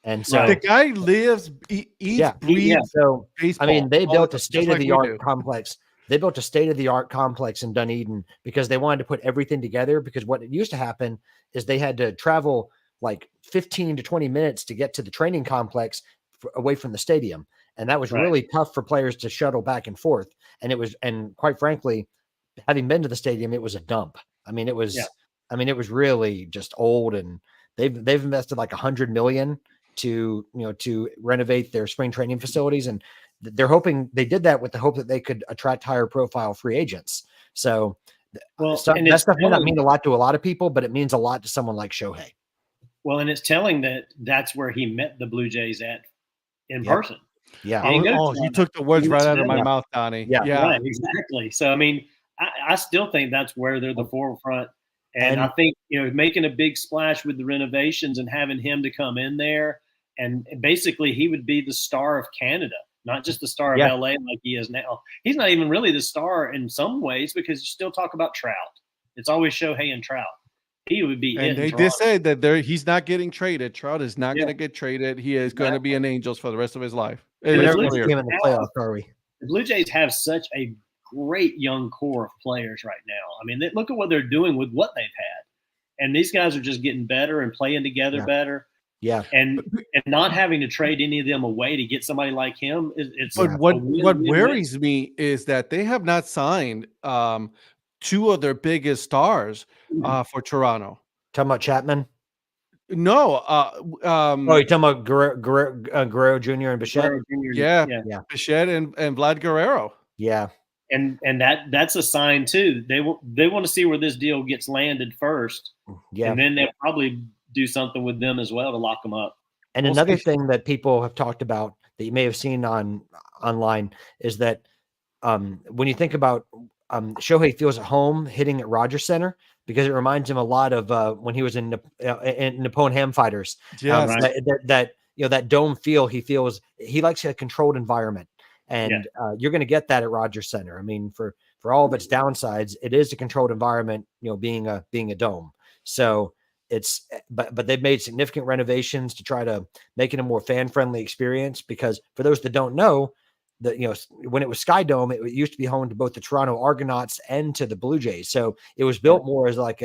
[SPEAKER 2] And so
[SPEAKER 1] the guy lives, eats, breathes
[SPEAKER 2] So
[SPEAKER 1] baseball.
[SPEAKER 2] I mean, they built a
[SPEAKER 1] just like we
[SPEAKER 2] state-of-the-art
[SPEAKER 1] do.
[SPEAKER 2] complex. They built a state-of-the-art complex in Dunedin because they wanted to put everything together. Because what used to happen is they had to travel like 15 to 20 minutes to get to the training complex away from the stadium. And that was really tough for players to shuttle back and forth. And quite frankly, having been to the stadium, it was a dump. I mean, it was really just old, and they've invested like $100 million to renovate their spring training facilities. And they're hoping they did that with the hope that they could attract higher profile free agents. So that stuff may not mean a lot to a lot of people, but it means a lot to someone like Shohei.
[SPEAKER 3] Well, and it's telling that that's where he met the Blue Jays in person.
[SPEAKER 2] Yeah.
[SPEAKER 1] You took the words right out of my mouth, Donnie.
[SPEAKER 2] Yeah.
[SPEAKER 3] Right, exactly. So, I mean, I still think that's where they're the forefront. And I think, making a big splash with the renovations and having him to come in there, and basically he would be the star of Canada, not just the star of LA like he is now. He's not even really the star in some ways because you still talk about Trout. It's always Shohei and Trout. He would be.
[SPEAKER 1] And they did say that he's not getting traded. Trout is not going to get traded. He is going to be an Angels for the rest of his life.
[SPEAKER 3] The Blue Jays have such a great young core of players right now. I mean, look at what they're doing with what they've had, and these guys are just getting better and playing together better.
[SPEAKER 2] Yeah,
[SPEAKER 3] and not having to trade any of them away to get somebody like him.
[SPEAKER 1] But what worries me is that they have not signed two of their biggest stars for Toronto.
[SPEAKER 2] Talking about Chapman?
[SPEAKER 1] No.
[SPEAKER 2] You're talking about Guerrero Jr. and Bichette?
[SPEAKER 1] Yeah. Bichette and Vlad Guerrero.
[SPEAKER 2] Yeah.
[SPEAKER 3] And that's a sign too. They want to see where this deal gets landed first.
[SPEAKER 2] Yeah.
[SPEAKER 3] And then they'll probably do something with them as well to lock them up.
[SPEAKER 2] And another thing that people have talked about that you may have seen online is that when you think about Shohei feels at home hitting at Rogers Center because it reminds him a lot of when he was in Nippon Ham Fighters.
[SPEAKER 1] Yes.
[SPEAKER 2] That dome feel he likes a controlled environment. And you're going to get that at Rogers Center. I mean, for all of its downsides, it is a controlled environment, being a dome. So but they've made significant renovations to try to make it a more fan-friendly experience, because for those that don't know, when it was Sky Dome, it used to be home to both the Toronto Argonauts and to the Blue Jays. So it was built more as like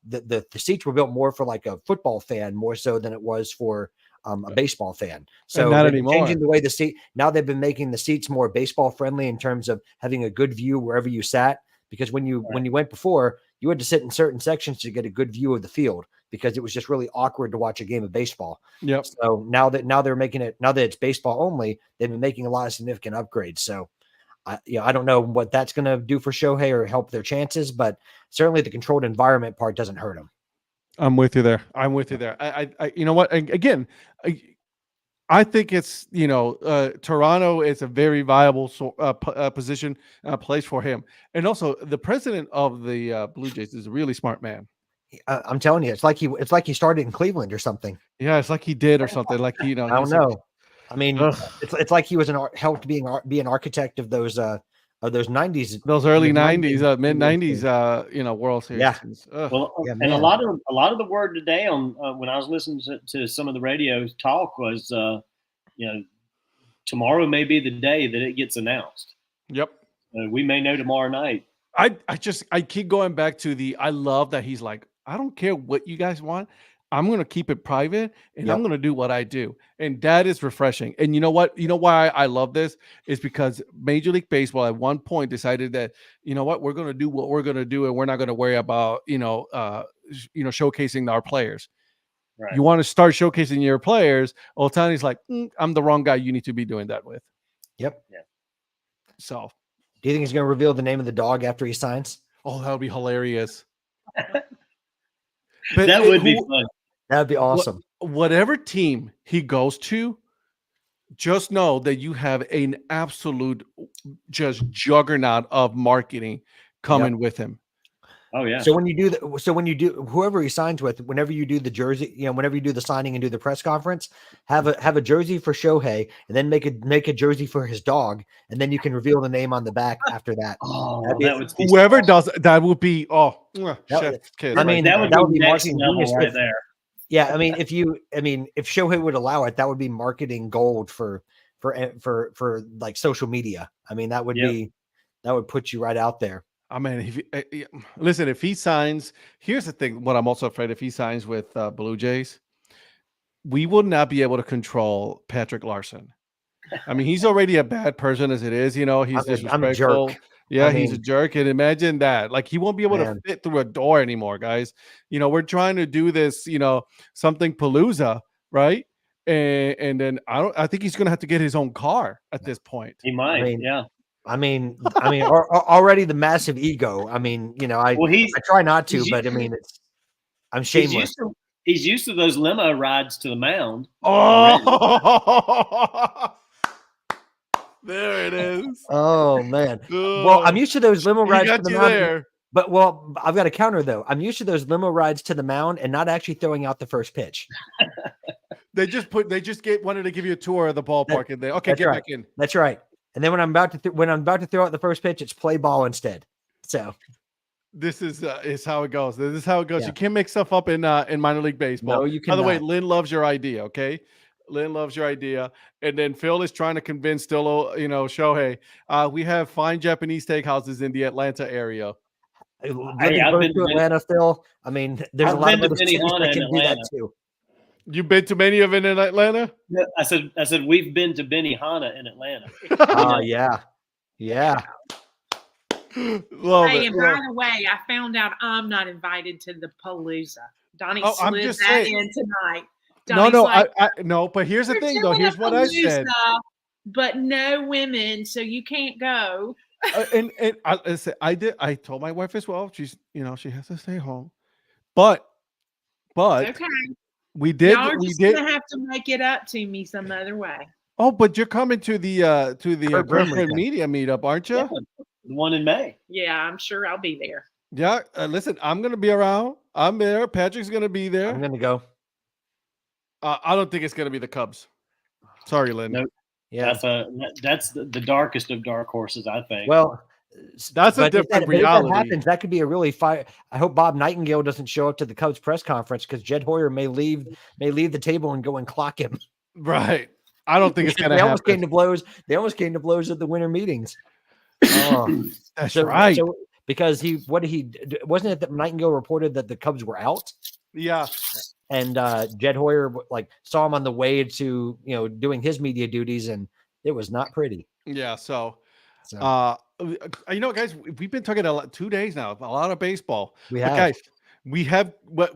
[SPEAKER 2] the seats were built more for like a football fan, more so than it was for a baseball fan. So
[SPEAKER 1] not anymore.
[SPEAKER 2] Changing the way the seat, now they've been making the seats more baseball friendly in terms of having a good view wherever you sat. Because when you went before, you had to sit in certain sections to get a good view of the field, because it was just really awkward to watch a game of baseball.
[SPEAKER 1] Yep.
[SPEAKER 2] So now that it's baseball only, they've been making a lot of significant upgrades. So I don't know what that's going to do for Shohei or help their chances, but certainly the controlled environment part doesn't hurt him.
[SPEAKER 1] I'm with you there. I you know what? Again, I think it's, Toronto is a very viable position, place for him. And also the president of the Blue Jays is a really smart man.
[SPEAKER 2] I'm telling you, it's like he started in Cleveland or something.
[SPEAKER 1] Yeah, it's like he did or something. Like,
[SPEAKER 2] I don't know. I mean, it's like he was helped be an architect of those 90s,
[SPEAKER 1] those early 90s, mid 90s, World Series.
[SPEAKER 2] Yeah.
[SPEAKER 3] And a lot of the word today on when I was listening to some of the radio talk was, tomorrow may be the day that it gets announced.
[SPEAKER 1] Yep.
[SPEAKER 3] We may know tomorrow night.
[SPEAKER 1] I keep going back to I love that he's like, I don't care what you guys want. I'm going to keep it private, and I'm going to do what I do. And that is refreshing. And you know what? You know why I love this is because Major League Baseball at one point decided that, we're going to do what we're going to do, and we're not going to worry about, showcasing our players. Right. You want to start showcasing your players. Ohtani's like, I'm the wrong guy you need to be doing that with.
[SPEAKER 2] Yep.
[SPEAKER 3] Yeah.
[SPEAKER 1] So
[SPEAKER 2] do you think he's going to reveal the name of the dog after he signs?
[SPEAKER 1] Oh, that would be hilarious.
[SPEAKER 3] That would be fun.
[SPEAKER 2] That'd be awesome.
[SPEAKER 1] Whatever team he goes to, just know that you have an absolute just juggernaut of marketing coming with him.
[SPEAKER 3] Oh yeah.
[SPEAKER 2] So when you do whoever he signs with, whenever you do the jersey, whenever you do the signing and do the press conference, have a jersey for Shohei, and then make a jersey for his dog, and then you can reveal the name on the back after that.
[SPEAKER 3] Oh,
[SPEAKER 1] whoever does that would be chef's kiss.
[SPEAKER 2] I mean, that would be marketing genius
[SPEAKER 3] right there.
[SPEAKER 2] Yeah, I mean, if Shohei would allow it, that would be marketing gold for like social media. I mean, that would put you right out there.
[SPEAKER 1] I mean, listen, if he signs, here's the thing. What I'm also afraid, if he signs with Blue Jays, we will not be able to control Patrick Larson. I mean, he's already a bad person as it is. You know, he's disrespectful.
[SPEAKER 2] I'm a jerk.
[SPEAKER 1] Yeah, he's a jerk. And imagine that. Like, he won't be able to fit through a door anymore, guys. You know, we're trying to do this, something palooza, right? And then I think he's going to have to get his own car at this point.
[SPEAKER 3] He might,
[SPEAKER 2] I mean, already the massive ego. I mean, I try not to, but I mean, I'm shameless.
[SPEAKER 3] He's used to those limo rides to the mound.
[SPEAKER 1] Oh, there it is.
[SPEAKER 2] Oh man. Well, I'm used to those limo rides to the mound. There. But I've got a counter though. I'm used to those limo rides to the mound and not actually throwing out the first pitch.
[SPEAKER 1] They just wanted to give you a tour of the ballpark and they get back in.
[SPEAKER 2] That's right. And then when I'm about to throw out the first pitch, it's play ball instead. So
[SPEAKER 1] this is how it goes. This is how it goes. Yeah. You can't make stuff up in minor league baseball.
[SPEAKER 2] No, you cannot.
[SPEAKER 1] By the way, Lynn loves your idea. Okay, Lynn loves your idea. And then Phil is trying to convince Shohei. We have fine Japanese steakhouses in the Atlanta area.
[SPEAKER 2] I've been to Atlanta, Phil. I mean, there's a lot of other cities that can do that too.
[SPEAKER 1] You've been to many of it in Atlanta?
[SPEAKER 3] Yeah, I said we've been to Benihana in Atlanta.
[SPEAKER 2] Yeah.
[SPEAKER 4] By the way, I found out I'm not invited to the Palooza. Donnie slid that in tonight.
[SPEAKER 1] No, but here's the thing, though. Here's what I said.
[SPEAKER 4] But no women, so you can't go.
[SPEAKER 1] And I told my wife as well. She's, she has to stay home. But
[SPEAKER 4] okay.
[SPEAKER 1] We did.
[SPEAKER 4] Gonna have to make it up to me some other way.
[SPEAKER 1] Oh, but you're coming to the Corporate Media meetup, aren't you?
[SPEAKER 3] Yeah, the one in May.
[SPEAKER 4] Yeah, I'm sure I'll be there.
[SPEAKER 1] Yeah, listen, I'm gonna be around. I'm there. Patrick's gonna be there.
[SPEAKER 2] I'm gonna go.
[SPEAKER 1] I don't think it's gonna be the Cubs. Sorry, Lynn.
[SPEAKER 3] Nope. Yeah, that's the darkest of dark horses, I think.
[SPEAKER 2] Well,
[SPEAKER 1] that's a different reality.
[SPEAKER 2] If that happens, that could be a really fire. I hope Bob Nightingale doesn't show up to the Cubs press conference because Jed Hoyer may leave the table and go and clock him.
[SPEAKER 1] Right. I don't think it's going to happen.
[SPEAKER 2] They almost came to blows at the winter meetings.
[SPEAKER 1] That's right.
[SPEAKER 2] So, because wasn't it that Nightingale reported that the Cubs were out?
[SPEAKER 1] Yeah.
[SPEAKER 2] And Jed Hoyer saw him on the way to doing his media duties, and it was not pretty.
[SPEAKER 1] Yeah. So. Guys, we've been talking 2 days now, a lot of baseball. Guys, we have what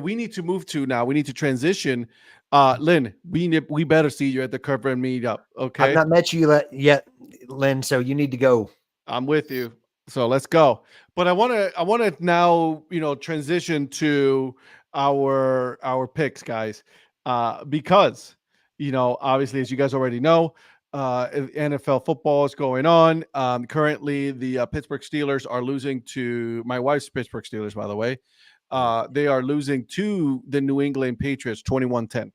[SPEAKER 1] we need to move to now. We need to transition. Lynn, we better see you at the Corporate meetup. Okay.
[SPEAKER 2] I've not met you yet, Lynn. So you need to go.
[SPEAKER 1] I'm with you. So let's go. But I want to now, transition to our picks, guys, because obviously, as you guys already know, NFL football is going on. Currently, the Pittsburgh Steelers are losing to my wife's Pittsburgh Steelers, by the way. They are losing to the New England Patriots 21-10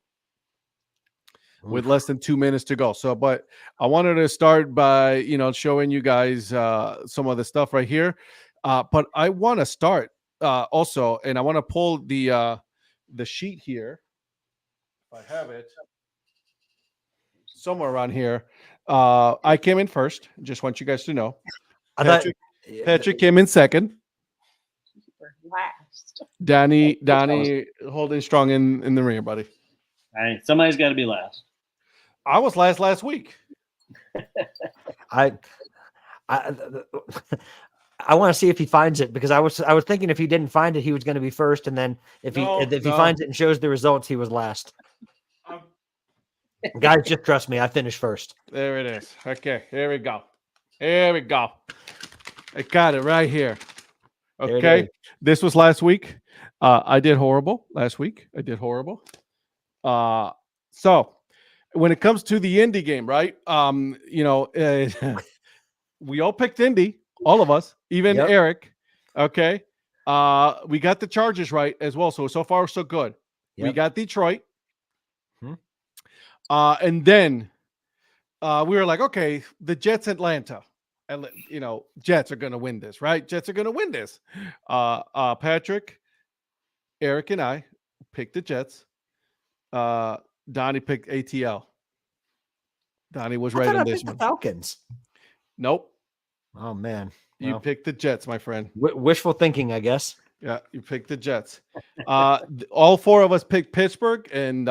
[SPEAKER 1] with less than 2 minutes to go. So, but I wanted to start by, showing you guys some of the stuff right here. But I want to start also, and I want to pull the sheet here. If I have it. Somewhere around here. I came in first. Just want you guys to know. Patrick came in second.
[SPEAKER 4] Last.
[SPEAKER 1] Danny holding strong in the rear, buddy.
[SPEAKER 3] All right, somebody's got to be last.
[SPEAKER 1] I was last week.
[SPEAKER 2] I want to see if he finds it because I was thinking if he didn't find it, he was going to be first, and then if he finds it and shows the results, he was last. Guys, just trust me. I finished first.
[SPEAKER 1] There it is. Okay, here we go. I got it right here. Okay, this was last week. I did horrible last week. So when it comes to the Indy game, right? We all picked Indy, all of us, even Eric. Okay, we got the Chargers right as well. So far so good. Yep. We got Detroit. And then we were like, okay, the Jets, Atlanta, and Jets are going to win this, right? Jets are going to win this. Patrick, Eric, and I picked the Jets. Donnie picked ATL. Donnie was
[SPEAKER 2] I
[SPEAKER 1] right
[SPEAKER 2] thought
[SPEAKER 1] on
[SPEAKER 2] I
[SPEAKER 1] this
[SPEAKER 2] picked the
[SPEAKER 1] one.
[SPEAKER 2] Falcons.
[SPEAKER 1] Nope.
[SPEAKER 2] Oh man,
[SPEAKER 1] You
[SPEAKER 2] Well,
[SPEAKER 1] picked the Jets, my friend.
[SPEAKER 2] wishful thinking, I guess.
[SPEAKER 1] Yeah, you picked the Jets. All four of us picked Pittsburgh, and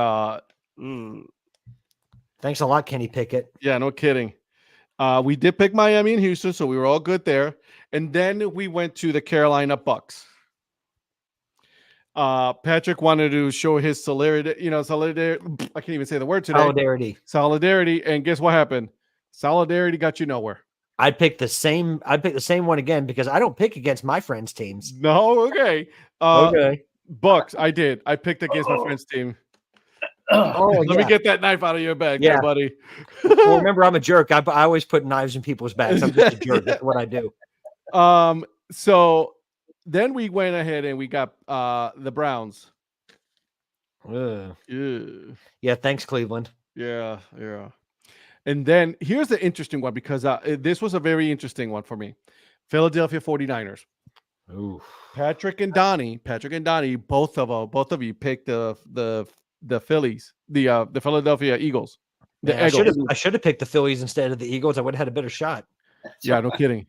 [SPEAKER 2] Thanks a lot, Kenny Pickett.
[SPEAKER 1] yeah, no kidding. We did pick Miami and Houston, so we were all good there. And then we went to the Carolina Bucks. Patrick wanted to show his solidarity. I can't even say the word today. Solidarity. And guess what happened? Solidarity got you nowhere.
[SPEAKER 2] I'd pick the same one again because I don't pick against my friends' teams.
[SPEAKER 1] No, okay.
[SPEAKER 2] Okay.
[SPEAKER 1] Bucks, I did. I picked against my friend's team.
[SPEAKER 2] Oh,
[SPEAKER 1] Let me get that knife out of your bag, there, buddy.
[SPEAKER 2] Well, remember, I'm a jerk. I always put knives in people's bags. I'm just a jerk. That's what I do.
[SPEAKER 1] So then we went ahead and we got the Browns.
[SPEAKER 2] Ugh.
[SPEAKER 1] Ew.
[SPEAKER 2] Yeah, thanks, Cleveland.
[SPEAKER 1] Yeah. And then here's the interesting one because this was a very interesting one for me. Philadelphia 49ers.
[SPEAKER 2] Ooh.
[SPEAKER 1] Patrick and Donnie, both of you picked the Phillies, the Philadelphia Eagles.
[SPEAKER 2] I should have picked the Phillies instead of the Eagles. I would have had a better shot.
[SPEAKER 1] Yeah, no kidding.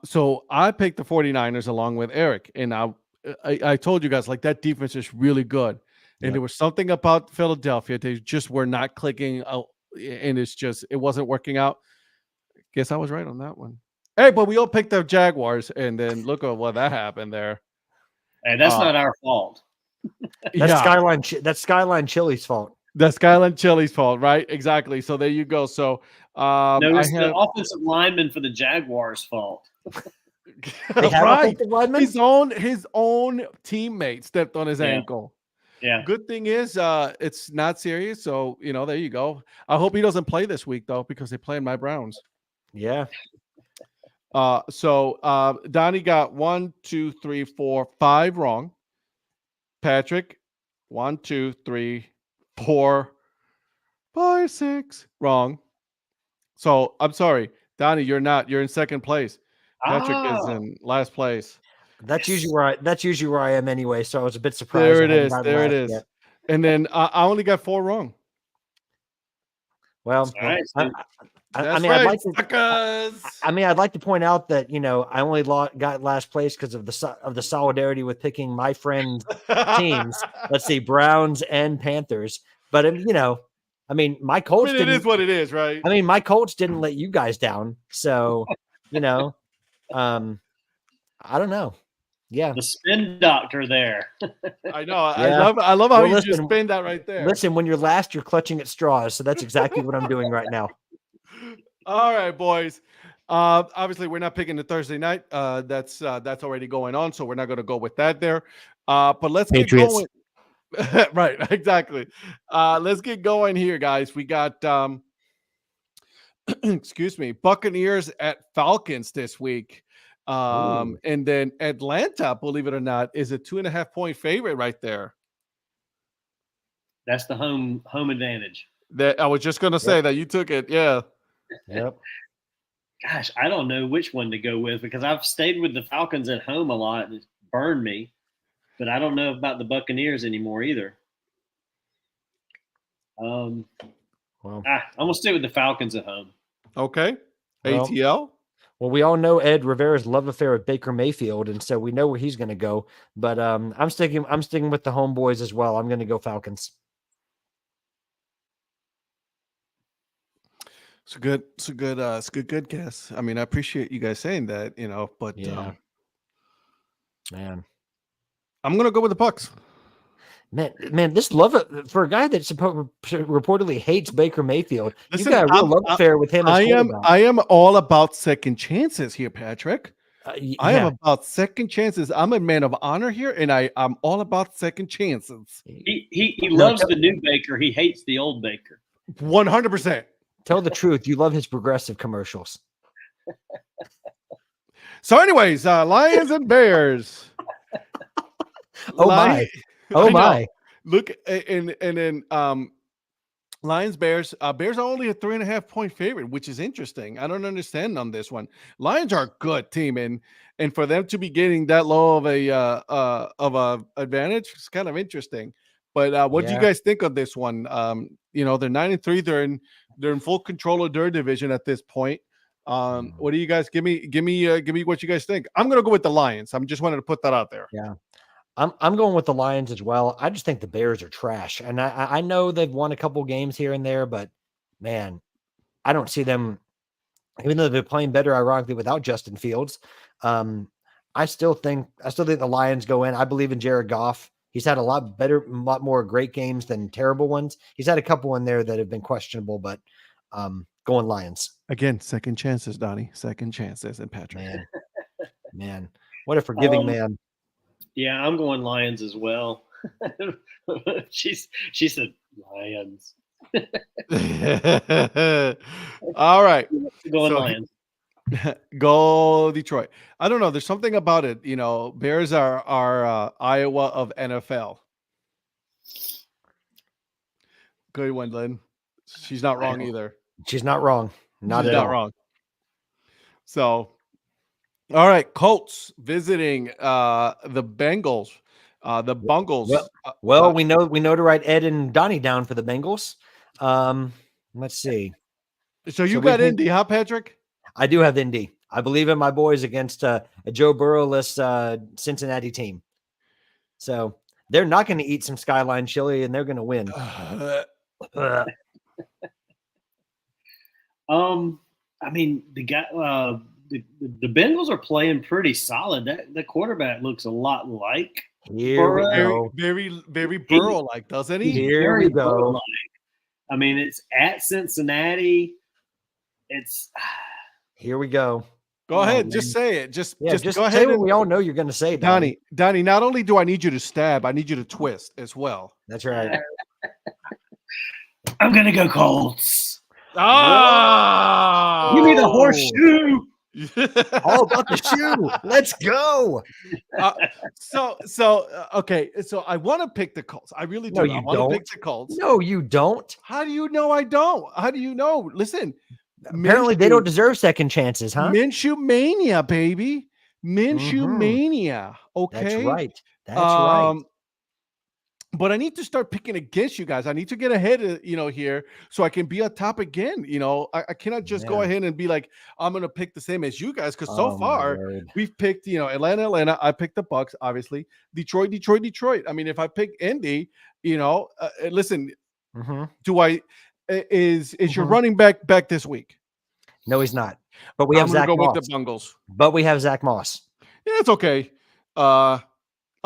[SPEAKER 1] So I picked the 49ers along with Eric, and I told you guys, like, that defense is really good. And there was something about Philadelphia. They just were not clicking out, and it wasn't working out. Guess I was right on that one. Hey, but we all picked the Jaguars, and then look at what that happened there.
[SPEAKER 3] Hey, that's not our fault.
[SPEAKER 2] That's Skyline Chili's fault.
[SPEAKER 1] That's Skyline Chili's fault, right? Exactly. So there you go. So
[SPEAKER 3] no, it's the offensive lineman for the Jaguars' fault.
[SPEAKER 1] Right. His own teammate stepped on his ankle.
[SPEAKER 3] Yeah.
[SPEAKER 1] Good thing is it's not serious. So, there you go. I hope he doesn't play this week, though, because they play in my Browns.
[SPEAKER 2] Yeah.
[SPEAKER 1] So Donnie got 1, 2, 3, 4, 5 wrong. Patrick, 1, 2, 3, 4, 5, 6 wrong. So I'm sorry, Donnie, you're in second place. Patrick is in last place.
[SPEAKER 2] That's usually where I am anyway. So I was a bit surprised.
[SPEAKER 1] There it is. Yet. And then I only got 4 wrong.
[SPEAKER 2] Well,
[SPEAKER 1] I'd
[SPEAKER 2] like to point out that I only got last place because of the solidarity with picking my friend teams. Let's see, Browns and Panthers. But my Colts.
[SPEAKER 1] It is what it is, right?
[SPEAKER 2] My Colts didn't let you guys down, so I don't know. Yeah,
[SPEAKER 3] the spin doctor there.
[SPEAKER 1] I know. Yeah. I love how you just spin that right there.
[SPEAKER 2] Listen, when you're last, you're clutching at straws. So that's exactly what I'm doing right now.
[SPEAKER 1] All right, boys. Obviously, we're not picking the Thursday night. That's already going on, so we're not going to go with that there. But let's
[SPEAKER 2] Patriots.
[SPEAKER 1] get going. Right, exactly. Let's get going here, guys. We got excuse me, Buccaneers at Falcons this week. And then Atlanta, believe it or not, is a 2.5 point favorite right there.
[SPEAKER 3] That's the home advantage.
[SPEAKER 1] That I was just going to say that you took it. Yeah.
[SPEAKER 2] Yep.
[SPEAKER 3] Gosh, I don't know which one to go with because I've stayed with the Falcons at home a lot and it's burned me, but I don't know about the Buccaneers anymore either. I'm gonna stay with the Falcons at home.
[SPEAKER 1] Okay. ATL.
[SPEAKER 2] Well, we all know Ed Rivera's love affair with Baker Mayfield, and so we know where he's going to go. But I'm sticking with the homeboys as well. I'm going to go Falcons.
[SPEAKER 1] It's a good guess. I appreciate you guys saying that, but
[SPEAKER 2] yeah. Man,
[SPEAKER 1] I'm going to go with the Bucs.
[SPEAKER 2] Man, this love for a guy that reportedly hates Baker Mayfield.
[SPEAKER 1] Listen,
[SPEAKER 2] you got a real love affair with him.
[SPEAKER 1] I am all about second chances here, Patrick. I am about second chances. I'm a man of honor here, and I'm all about second chances.
[SPEAKER 3] He loves the new Baker. He hates the old Baker.
[SPEAKER 1] 100%.
[SPEAKER 2] Tell the truth. You love his progressive commercials.
[SPEAKER 1] So, anyways, Lions and Bears.
[SPEAKER 2] Oh my! Look,
[SPEAKER 1] and then Lions, Bears. Bears are only a 3.5-point favorite, which is interesting. I don't understand on this one. Lions are a good team, and for them to be getting that low of a advantage, it's kind of interesting. But what do you
[SPEAKER 2] Yeah.
[SPEAKER 1] guys think of this one? They're 9-3. They're in full control of their division at this point. What do you guys give me what you guys think? I'm gonna go with the Lions. I'm just wanted to put that out there.
[SPEAKER 2] Yeah. I'm going with the Lions as well. I just think the Bears are trash. And I know they've won a couple games here and there, but man, I don't see them, even though they're playing better, ironically, without Justin Fields. I still think the Lions go in. I believe in Jared Goff. He's had a lot more great games than terrible ones. He's had a couple in there that have been questionable, but going Lions.
[SPEAKER 1] Again, second chances, Donnie. Second chances, and Patrick.
[SPEAKER 2] Man, what a forgiving man.
[SPEAKER 3] Yeah, I'm going Lions as well. She said Lions.
[SPEAKER 1] All right.
[SPEAKER 3] Going Lions.
[SPEAKER 1] Go Detroit. I don't know. There's something about it. Bears are Iowa of NFL. Good one, Lynn. She's not wrong either.
[SPEAKER 2] She's not wrong. Not
[SPEAKER 1] She's
[SPEAKER 2] at
[SPEAKER 1] not
[SPEAKER 2] all.
[SPEAKER 1] wrong. So, all right, Colts visiting the Bengals. The Bungles.
[SPEAKER 2] Well, we know to write Ed and Donnie down for the Bengals. Let's see.
[SPEAKER 1] So you got Indy, huh, Patrick?
[SPEAKER 2] I do have Indy. I believe in my boys against a Joe Burrow-less Cincinnati team. So they're not going to eat some Skyline chili, and they're going to win.
[SPEAKER 3] I mean, the guy, the Bengals are playing pretty solid. The quarterback looks a lot like
[SPEAKER 2] Burrow.
[SPEAKER 1] Very, very Burrow-like, doesn't he?
[SPEAKER 2] Here we go.
[SPEAKER 3] Burrow-like. I mean, it's at Cincinnati.
[SPEAKER 2] Here we go.
[SPEAKER 1] Go ahead, just say it. Just go ahead.
[SPEAKER 2] Say what we all know you're going to say,
[SPEAKER 1] Donnie. Not only do I need you to stab, I need you to twist as well.
[SPEAKER 2] That's right.
[SPEAKER 3] I'm gonna go Colts.
[SPEAKER 1] Oh,
[SPEAKER 3] give me the horseshoe.
[SPEAKER 2] All about the shoe. Let's go.
[SPEAKER 1] Okay. So I want to pick the Colts. I really do.
[SPEAKER 2] No,
[SPEAKER 1] I want to pick the Colts.
[SPEAKER 2] No, you don't.
[SPEAKER 1] How do you know I don't? How do you know? Listen.
[SPEAKER 2] Apparently, they don't deserve second chances, huh?
[SPEAKER 1] Minshew mania, baby. Minshew mania. Okay.
[SPEAKER 2] That's right. That's right.
[SPEAKER 1] But I need to start picking against you guys. I need to get ahead, here, so I can be on top again. I cannot just go ahead and be like, I'm going to pick the same as you guys. Because so far we've picked, Atlanta. I picked the Bucks, obviously. Detroit. I mean, if I pick Indy, listen, is your running back this week?
[SPEAKER 2] No, he's not. But we have Zach Moss.
[SPEAKER 1] With the Bungles.
[SPEAKER 2] But we have Zach Moss.
[SPEAKER 1] Yeah, it's okay. I'm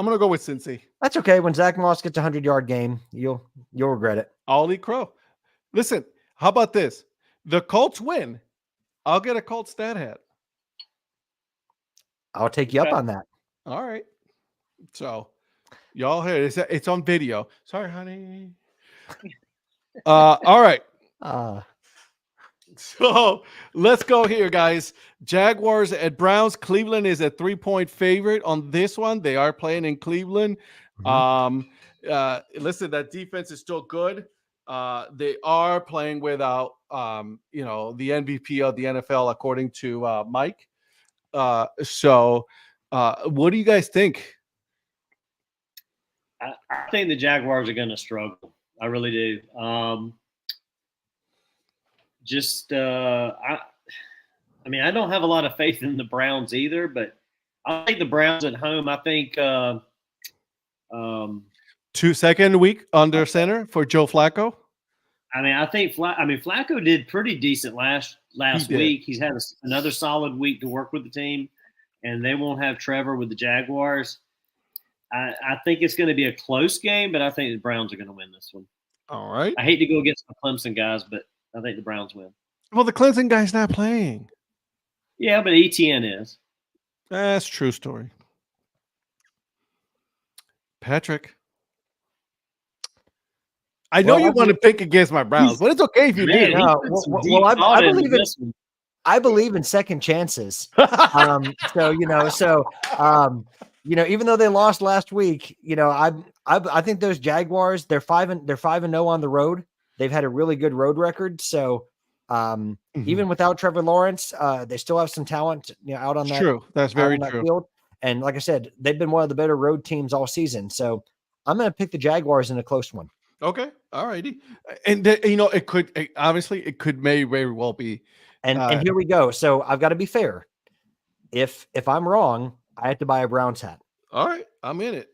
[SPEAKER 1] gonna go with Cincy.
[SPEAKER 2] That's okay. When Zach Moss gets a 100-yard game, you'll regret it.
[SPEAKER 1] I'll eat crow. Listen, how about this? The Colts win. I'll get a Colts stat hat.
[SPEAKER 2] I'll take you up on that.
[SPEAKER 1] All right. So, y'all hear it. It's on video. Sorry, honey. All right. So let's go here, guys. Jaguars at Browns. Cleveland is a 3-point favorite on this one. They are playing in Cleveland. Listen, that defense is still good. They are playing without, the MVP of the NFL, according to Mike. So what do you guys think?
[SPEAKER 3] I think the Jaguars are going to struggle. I really do. I don't have a lot of faith in the Browns either, but I think the Browns at home. I think
[SPEAKER 1] 2nd week under center for Joe Flacco.
[SPEAKER 3] I think Flacco did pretty decent last week. He's had another solid week to work with the team, and they won't have Trevor with the Jaguars. I think it's going to be a close game, but I think the Browns are going to win this one.
[SPEAKER 1] All right.
[SPEAKER 3] I hate to go against the Clemson guys, but I think the Browns win.
[SPEAKER 1] Well, the Clemson guy's not playing.
[SPEAKER 3] Yeah, but ETN is.
[SPEAKER 1] That's true story. Patrick. I know you want to pick against my Browns, but it's okay if you do.
[SPEAKER 2] I believe in second chances. Even though they lost last week, I think those Jaguars, they're 5-0 on the road. they've had a really good road record. So even without Trevor Lawrence, they still have some talent, out on that.
[SPEAKER 1] True. That's very true.
[SPEAKER 2] Field. And like I said, they've been one of the better road teams all season. So I'm going to pick the Jaguars in a close one.
[SPEAKER 1] Okay. All righty. And obviously it could may very well be.
[SPEAKER 2] And here we go. So I've got to be fair. If I'm wrong, I have to buy a Browns hat.
[SPEAKER 1] All right. I'm in it.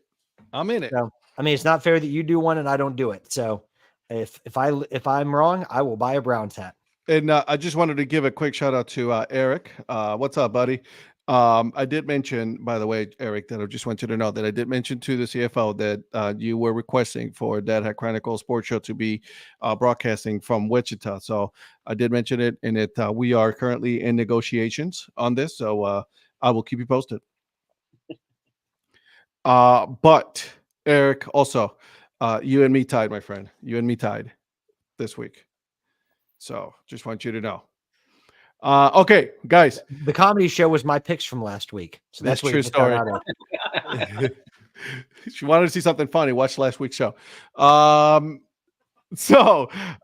[SPEAKER 2] So, I mean, it's not fair that you do one and I don't do it. So if I'm wrong, I will buy a Browns hat.
[SPEAKER 1] And I just wanted to give a quick shout out to Eric. What's up, buddy? I did mention, by the way, Eric, that I just want you to know that I did mention to the CFO that you were requesting for Dad Hat Chronicle Sports Show to be broadcasting from Wichita. So I did mention it, and we are currently in negotiations on this. So I will keep you posted. But Eric, also, you and me tied, my friend. You and me tied this week. So just want you to know. Okay, guys.
[SPEAKER 2] The comedy show was my picks from last week. So that's
[SPEAKER 1] true story. If you wanted to see something funny, watch last week's show. All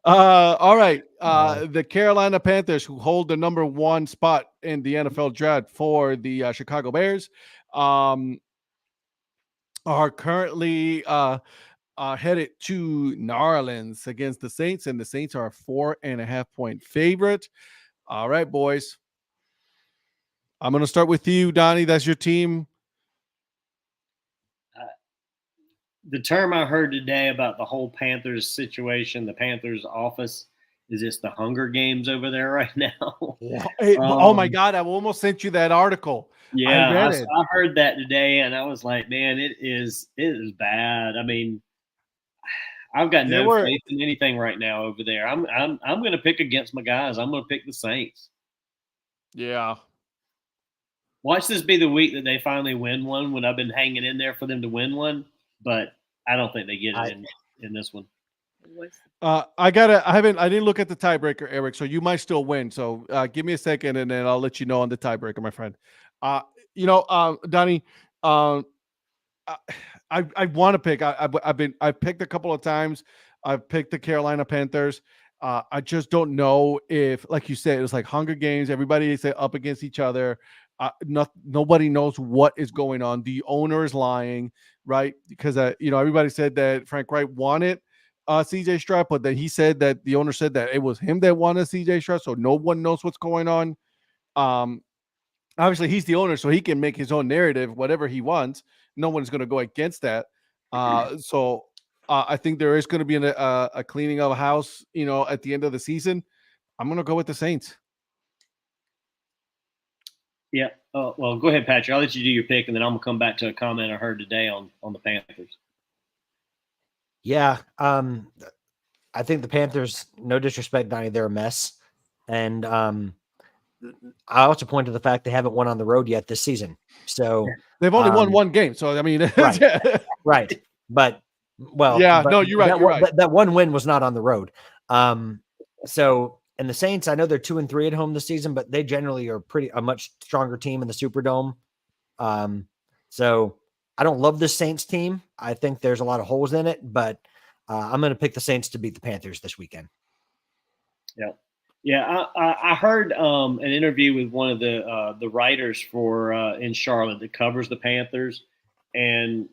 [SPEAKER 1] right. The Carolina Panthers, who hold the number 1 spot in the NFL draft for the Chicago Bears, are currently headed to New Orleans against the Saints, and the Saints are a 4.5-point favorite. All right, boys. I'm going to start with you, Donnie. That's your team.
[SPEAKER 3] The term I heard today about the whole Panthers situation, the Panthers office, is it's the Hunger Games over there right now.
[SPEAKER 1] Hey, oh my God, I almost sent you that article.
[SPEAKER 3] Yeah, I heard that today, and I was like, man, it is bad. I mean, I've got no faith in anything right now over there. I'm going to pick against my guys. I'm going to pick the Saints.
[SPEAKER 1] Yeah.
[SPEAKER 3] Watch this be the week that they finally win one, when I've been hanging in there for them to win one, but I don't think they get it in this one.
[SPEAKER 1] I didn't look at the tiebreaker, Eric, so you might still win. So give me a second and then I'll let you know on the tiebreaker, my friend. Donnie, I want to pick. I've picked a couple of times. I've picked the Carolina Panthers. I just don't know if, like you said, it's like Hunger Games. Everybody is up against each other. Nobody knows what is going on. The owner is lying, right? Because everybody said that Frank Wright wanted CJ Stroud, but then he said that the owner said that it was him that wanted CJ Stroud. So no one knows what's going on. Obviously, he's the owner, so he can make his own narrative, whatever he wants. No one's going to go against that. So I think there is going to be a cleaning of a house, at the end of the season. I'm going to go with the Saints.
[SPEAKER 3] Yeah. Well, go ahead, Patrick. I'll let you do your pick, and then I'm going to come back to a comment I heard today on the Panthers.
[SPEAKER 2] Yeah. I think the Panthers, no disrespect, Donnie, they're a mess. And I also point to the fact they haven't won on the road yet this season. So
[SPEAKER 1] they've only won one game. So, I mean,
[SPEAKER 2] right. But, well,
[SPEAKER 1] yeah, no, you're right. You're right.
[SPEAKER 2] That one win was not on the road. So, and the Saints, I know they're 2-3 at home this season, but they generally are a much stronger team in the Superdome. So I don't love this Saints team. I think there's a lot of holes in it, but I'm going to pick the Saints to beat the Panthers this weekend.
[SPEAKER 3] Yeah. Yeah. I heard an interview with one of the writers for in Charlotte that covers the Panthers. And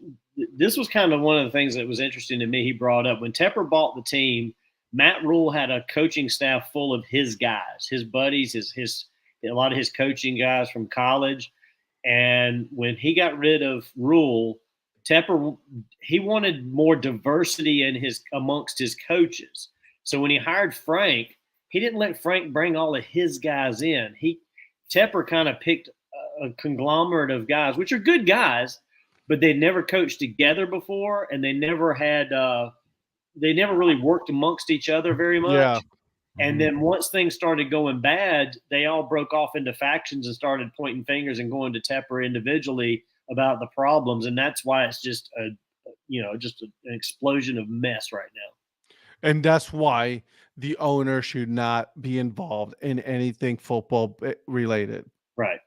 [SPEAKER 3] this was kind of one of the things that was interesting to me. He brought up when Tepper bought the team, Matt Rule had a coaching staff full of his guys, his buddies, a lot of his coaching guys from college. And when he got rid of Rule, Tepper, he wanted more diversity amongst his coaches. So when he hired Frank, he didn't let Frank bring all of his guys in. Tepper kind of picked a conglomerate of guys, which are good guys, but they'd never coached together before, and they never really worked amongst each other very much.
[SPEAKER 1] Yeah.
[SPEAKER 3] And then once things started going bad, they all broke off into factions and started pointing fingers and going to Tepper individually about the problems. And that's why it's just an explosion of mess right now.
[SPEAKER 1] And that's why the owner should not be involved in anything football related.
[SPEAKER 3] Right.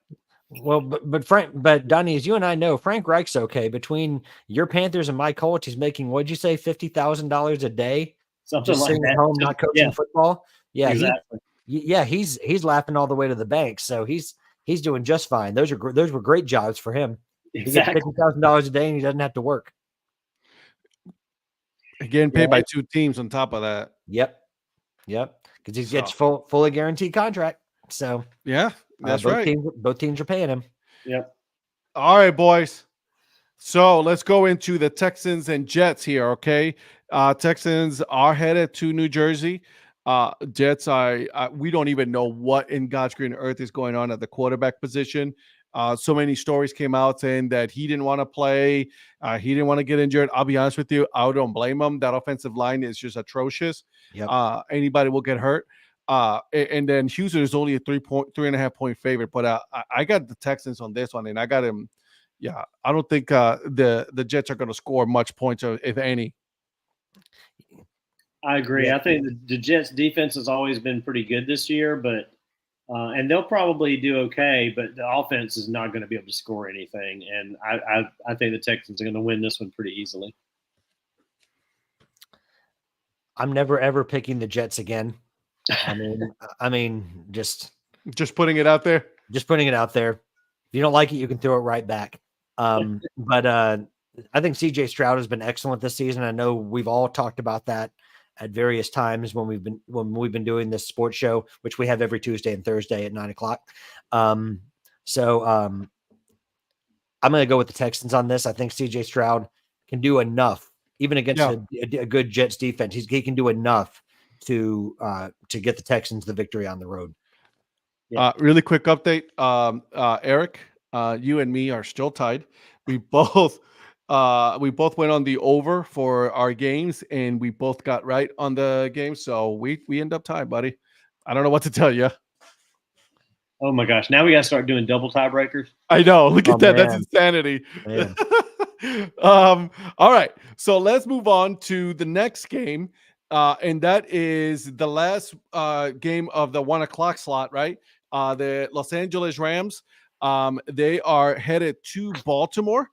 [SPEAKER 2] Well, but Donnie, as you and I know, Frank Reich's okay. Between your Panthers and my Colts, he's making, what'd you say, $50,000 a day?
[SPEAKER 3] something
[SPEAKER 2] just
[SPEAKER 3] like
[SPEAKER 2] sitting
[SPEAKER 3] that.
[SPEAKER 2] at home, not coaching football. Yeah,
[SPEAKER 3] exactly.
[SPEAKER 2] he's laughing all the way to the bank. So he's doing just fine. Those were great jobs for him.
[SPEAKER 3] Exactly.
[SPEAKER 2] He gets $50,000 a day and he doesn't have to work.
[SPEAKER 1] Again, paid by 2 teams on top of that.
[SPEAKER 2] Yep. Because he gets fully guaranteed contract. So
[SPEAKER 1] yeah, that's
[SPEAKER 2] both
[SPEAKER 1] right.
[SPEAKER 2] Both teams are paying him.
[SPEAKER 3] Yep.
[SPEAKER 1] All right, boys. So let's go into the Texans and Jets here. Okay. Texans are headed to New Jersey. Jets, we don't even know what in God's green earth is going on at the quarterback position. So many stories came out saying that he didn't want to play. He didn't want to get injured. I'll be honest with you. I don't blame him. That offensive line is just atrocious.
[SPEAKER 2] Yep.
[SPEAKER 1] Anybody will get hurt. And then Houston is only a 3.5 point favorite, but I got the Texans on this one, and I got him. Yeah, I don't think the Jets are going to score much points, if any.
[SPEAKER 3] I agree.
[SPEAKER 2] Yeah.
[SPEAKER 3] I think the Jets defense has always been pretty good this year, but and they'll probably do okay, but the offense is not going to be able to score anything. And I think the Texans are going to win this one pretty easily.
[SPEAKER 2] I'm never ever picking the Jets again. I mean, just
[SPEAKER 1] putting it out there.
[SPEAKER 2] Just putting it out there. If you don't like it, you can throw it right back. But I think CJ Stroud has been excellent this season. I know we've all talked about that at various times when we've been doing this sports show, which we have every Tuesday and Thursday at 9:00. So I'm going to go with the Texans on this. I think CJ Stroud can do enough, even against a good Jets defense. He can do enough to get the Texans the victory on the road.
[SPEAKER 3] Yeah.
[SPEAKER 1] Really quick update. Eric, you and me are still tied. We both went on the over for our games, and we both got right on the game. So we end up tied, buddy. I don't know what to tell you.
[SPEAKER 3] Oh my gosh! Now we got to start doing double tiebreakers.
[SPEAKER 1] I know. Look at that.
[SPEAKER 2] Man.
[SPEAKER 1] That's insanity. All right. So let's move on to the next game. And that is the last game of the 1:00 slot, right? The Los Angeles Rams. They are headed to Baltimore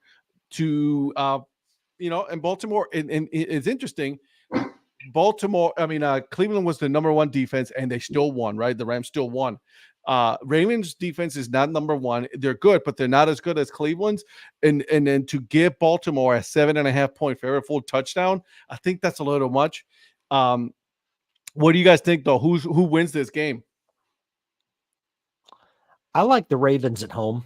[SPEAKER 1] to, and Baltimore, and it's interesting. Cleveland was the number 1 defense, and they still won, right? The Rams still won. Ravens defense is not number 1. They're good, but they're not as good as Cleveland's. And then to give Baltimore a 7.5 point favorite, full touchdown, I think that's a little much. What do you guys think, though? Who wins this game?
[SPEAKER 2] I like the Ravens at home.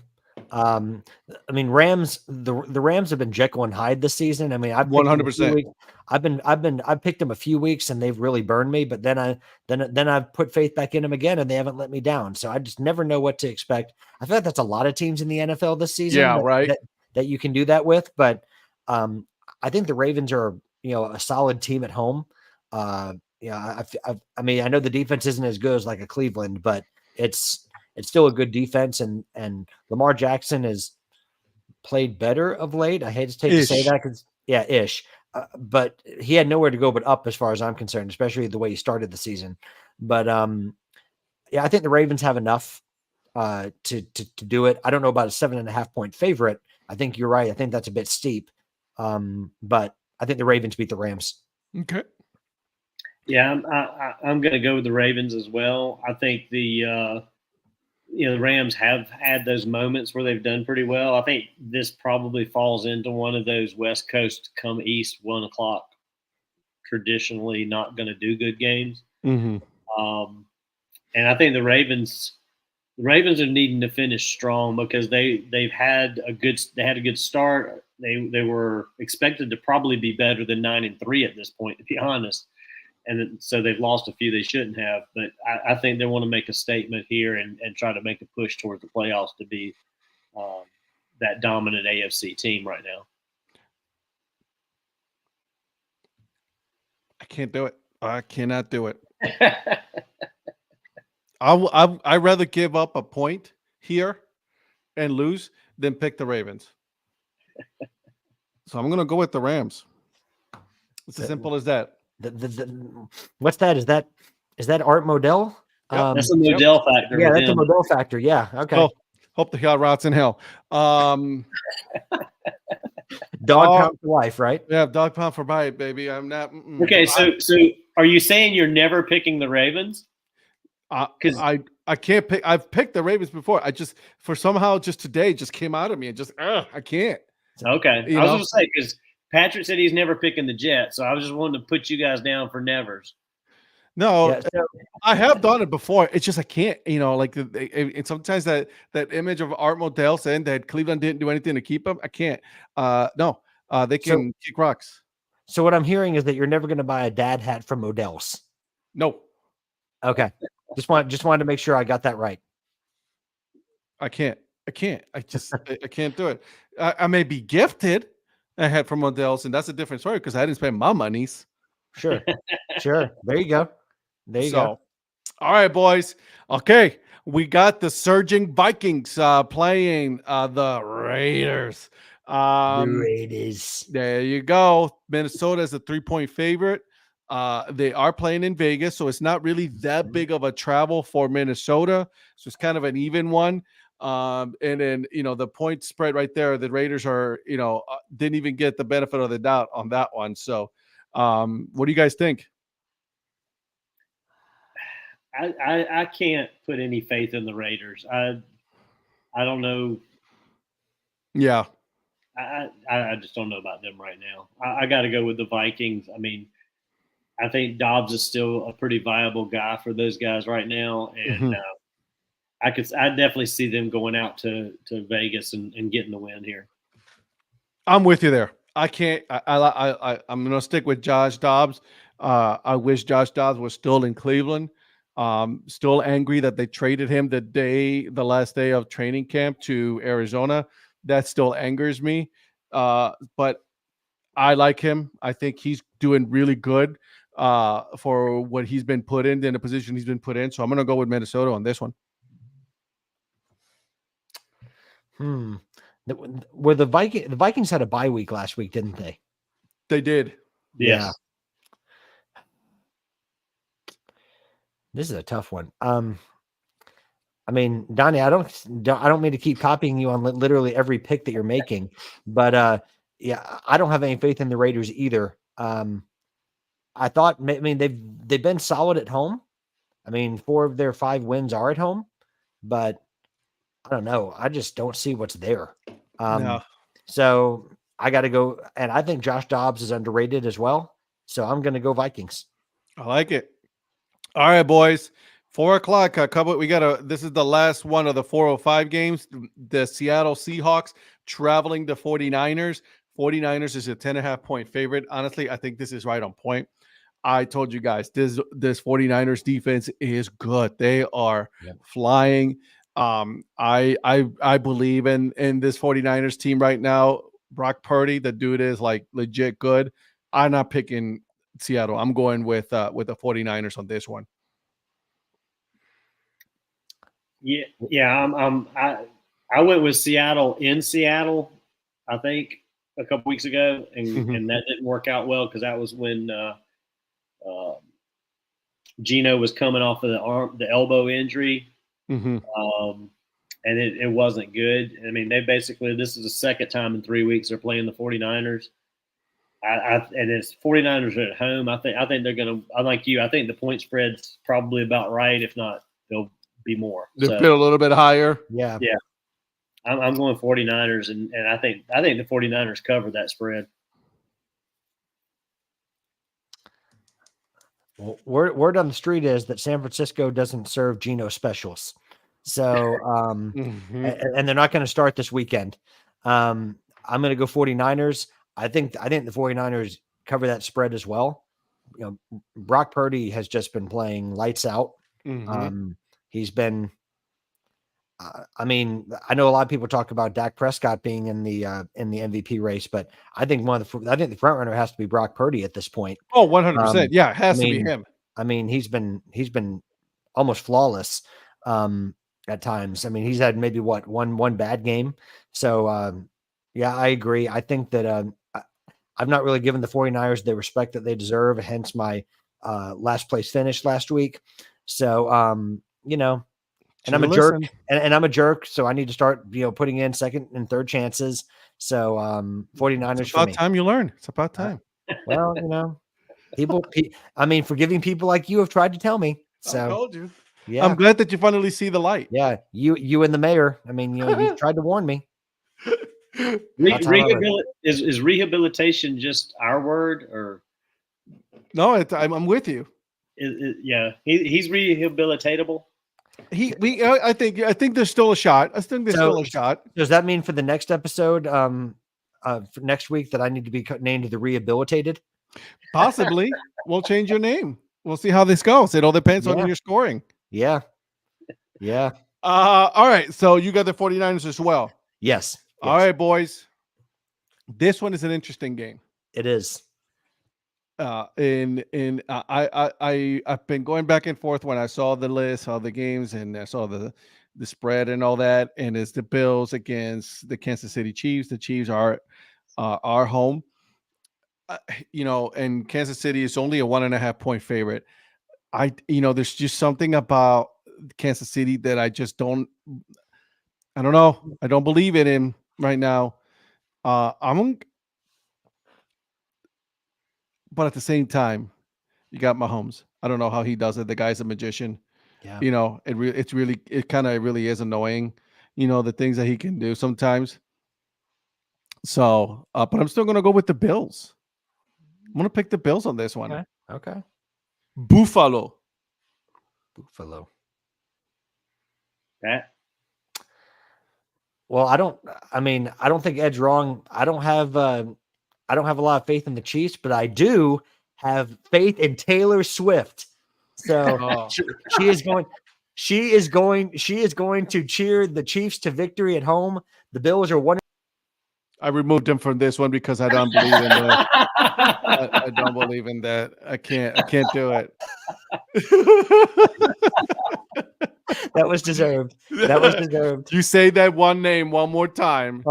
[SPEAKER 2] Rams. The Rams have been Jekyll and Hyde this season. I've
[SPEAKER 1] 100%.
[SPEAKER 2] I've picked them a few weeks and they've really burned me. But then I've put faith back in them again and they haven't let me down. So I just never know what to expect. I feel like that's a lot of teams in the NFL this season.
[SPEAKER 1] Yeah, right.
[SPEAKER 2] That you can do that with. But I think the Ravens are a solid team at home. I know the defense isn't as good as like a Cleveland, but it's still a good defense, and Lamar Jackson has played better of late. I hesitate to say that because ish. But he had nowhere to go but up as far as I'm concerned, especially the way he started the season. But I think the Ravens have enough to do it. I don't know about a 7.5 point favorite. I think you're right. I think that's a bit steep. But I think the Ravens beat the Rams.
[SPEAKER 1] Okay.
[SPEAKER 3] Yeah, I'm going to go with the Ravens as well. I think the Rams have had those moments where they've done pretty well. I think this probably falls into one of those West Coast come East 1:00 traditionally not going to do good games.
[SPEAKER 1] Mm-hmm.
[SPEAKER 3] And I think the Ravens are needing to finish strong because they had a good start. They were expected to probably be better than 9-3 at this point, to be honest. And so they've lost a few they shouldn't have. But I think they want to make a statement here and try to make a push towards the playoffs to be that dominant AFC team right now.
[SPEAKER 1] I can't do it. I cannot do it. I'd rather give up a point here and lose than pick the Ravens. So I'm going to go with the Rams. It's as simple as that.
[SPEAKER 2] What's that? Is that Art Modell?
[SPEAKER 1] Yep.
[SPEAKER 3] That's a Modell factor.
[SPEAKER 2] Yeah, that's a Modell factor. Yeah. Okay.
[SPEAKER 1] Oh, hope the hell rots in hell.
[SPEAKER 2] Dog pound for life, right?
[SPEAKER 1] Yeah, dog pound for bite, baby. I'm not.
[SPEAKER 3] Okay, so Are you saying you're never picking the Ravens?
[SPEAKER 1] Because I can't pick. I've picked the Ravens before. I just just today just came out of me and just I can't.
[SPEAKER 3] Okay,
[SPEAKER 1] You
[SPEAKER 3] I was
[SPEAKER 1] know?
[SPEAKER 3] going to say because Patrick said he's never picking the Jets, so I was just wanting to put you guys down for nevers.
[SPEAKER 1] No,
[SPEAKER 2] Yeah, so
[SPEAKER 1] I have done it before. It's just I can't. Like and sometimes that image of Art Modell saying that Cleveland didn't do anything to keep him. I can't. No, they can kick rocks.
[SPEAKER 2] so what I'm hearing is that you're never going to buy a dad hat from Odell's.
[SPEAKER 1] No,
[SPEAKER 2] Okay. Just wanted to make sure I got that right.
[SPEAKER 1] I can't. I can't do it. I may be gifted a hat from Modell's, and that's a different story because I didn't spend my monies.
[SPEAKER 2] Sure. Sure. There you go. There you go.
[SPEAKER 1] All right, boys. Okay, we got the surging Vikings playing the Raiders.
[SPEAKER 2] The Raiders.
[SPEAKER 1] There you go. Minnesota is a 3-point favorite. They are playing in Vegas, so it's not really that big of a travel for Minnesota. So it's kind of an even one. And then the point spread right there, the Raiders are didn't even get the benefit of the doubt on that one. So what do you guys think?
[SPEAKER 3] I can't put any faith in the Raiders. I don't know.
[SPEAKER 1] Yeah.
[SPEAKER 3] I just don't know about them right now. I got to go with the Vikings. I mean, I think Dobbs is still a pretty viable guy for those guys right now, and I definitely see them going out to Vegas and getting the win here.
[SPEAKER 1] I'm with you there. I can't. I'm going to stick with Josh Dobbs. I wish Josh Dobbs was still in Cleveland. Still angry that they traded him the last day of training camp to Arizona. That still angers me. But I like him. I think he's doing really good for what he's been put in the position he's been put in. So I'm going to go with Minnesota on this one.
[SPEAKER 2] Where the Vikings had a bye week last week, didn't they?
[SPEAKER 1] They did.
[SPEAKER 3] Yes.
[SPEAKER 2] Yeah. This is a tough one. I mean, Donnie, I don't mean to keep copying you on literally every pick that you're making, but yeah, I don't have any faith in the Raiders either. I mean, they've been solid at home. I mean, 4 of their 5 wins are at home, but I don't know. I just don't see what's there.
[SPEAKER 1] No.
[SPEAKER 2] So I got to go, and I think Josh Dobbs is underrated as well. So I'm going to go Vikings.
[SPEAKER 1] I like it. All right, boys. 4:00. This is the last one of the 4:05 games. The Seattle Seahawks traveling the 49ers. 49ers is a 10.5 point favorite. Honestly, I think this is right on point. I told you guys this 49ers defense is good. They are flying. I believe in this 49ers team right now. Brock Purdy, the dude is like legit good. I'm not picking Seattle. I'm going with the 49ers on this one.
[SPEAKER 3] Yeah. I went with Seattle in Seattle, I think, a couple weeks ago, and that didn't work out well because that was when Geno was coming off of the elbow injury, and it wasn't good. I mean, this is the second time in 3 weeks they're playing the 49ers. And it's 49ers are at home. I think they're going to. I'm like you. I think the point spread's probably about right. If not, they'll be more.
[SPEAKER 1] They'll be a little bit higher.
[SPEAKER 2] Yeah.
[SPEAKER 3] I'm going 49ers, and I think the 49ers cover that spread.
[SPEAKER 2] Well, word on the street is that San Francisco doesn't serve Geno specials, so and they're not going to start this weekend. I'm going to go 49ers. I think the 49ers cover that spread as well. Brock Purdy has just been playing lights out. He's been. I mean, I know a lot of people talk about Dak Prescott being in the MVP race, but I think the front runner has to be Brock Purdy at this point.
[SPEAKER 1] Oh, 100%. Yeah, it has to be him.
[SPEAKER 2] I mean, he's been almost flawless at times. I mean, he's had maybe one bad game. So yeah, I agree. I think that I've not really given the 49ers the respect that they deserve, hence my last place finish last week. So and I'm a jerk, and I'm a jerk, so I need to start, putting in second and third chances. So 49ers
[SPEAKER 1] it's about time you learn. It's about time.
[SPEAKER 2] Well, Forgiving people like you have tried to tell me.
[SPEAKER 1] I
[SPEAKER 2] So
[SPEAKER 1] told you.
[SPEAKER 2] yeah,
[SPEAKER 1] I'm glad that you finally see the light.
[SPEAKER 2] yeah. You and the mayor. You tried to warn me. That's how I read it.
[SPEAKER 3] Is rehabilitation just our word, or
[SPEAKER 1] No, I'm with you.
[SPEAKER 3] he's rehabilitatable?
[SPEAKER 1] I think there's still a shot. I think there's still a shot.
[SPEAKER 2] Does that mean for the next episode, for next week, that I need to be named the rehabilitated?
[SPEAKER 1] Possibly. We'll change your name. We'll see how this goes. It all depends on your scoring.
[SPEAKER 2] Yeah. Yeah.
[SPEAKER 1] All right. So you got the 49ers as well.
[SPEAKER 2] Yes.
[SPEAKER 1] All right, boys. This one is an interesting game.
[SPEAKER 2] It is.
[SPEAKER 1] I've been going back and forth when I saw the list, saw the games, and I saw the spread and all that. And it's the Bills against the Kansas City Chiefs. The Chiefs are home. And Kansas City is only a 1.5 point favorite. There's just something about Kansas City that I don't know. I don't believe in him right now. But at the same time, you got Mahomes. I don't know how he does it. The guy's a magician.
[SPEAKER 2] Yeah.
[SPEAKER 1] It kind of really is annoying, the things that he can do sometimes. So, but I'm still going to go with the Bills. I'm going to pick the Bills on this one.
[SPEAKER 2] Okay.
[SPEAKER 1] Buffalo.
[SPEAKER 3] That.
[SPEAKER 2] Well, I don't think Ed's wrong. I don't have a lot of faith in the Chiefs, but I do have faith in Taylor Swift. So she is going to cheer the Chiefs to victory at home. The Bills are one.
[SPEAKER 1] I removed him from this one because I don't believe in that. I don't believe in that. I can't do it.
[SPEAKER 2] That was deserved.
[SPEAKER 1] You say that one name one more time.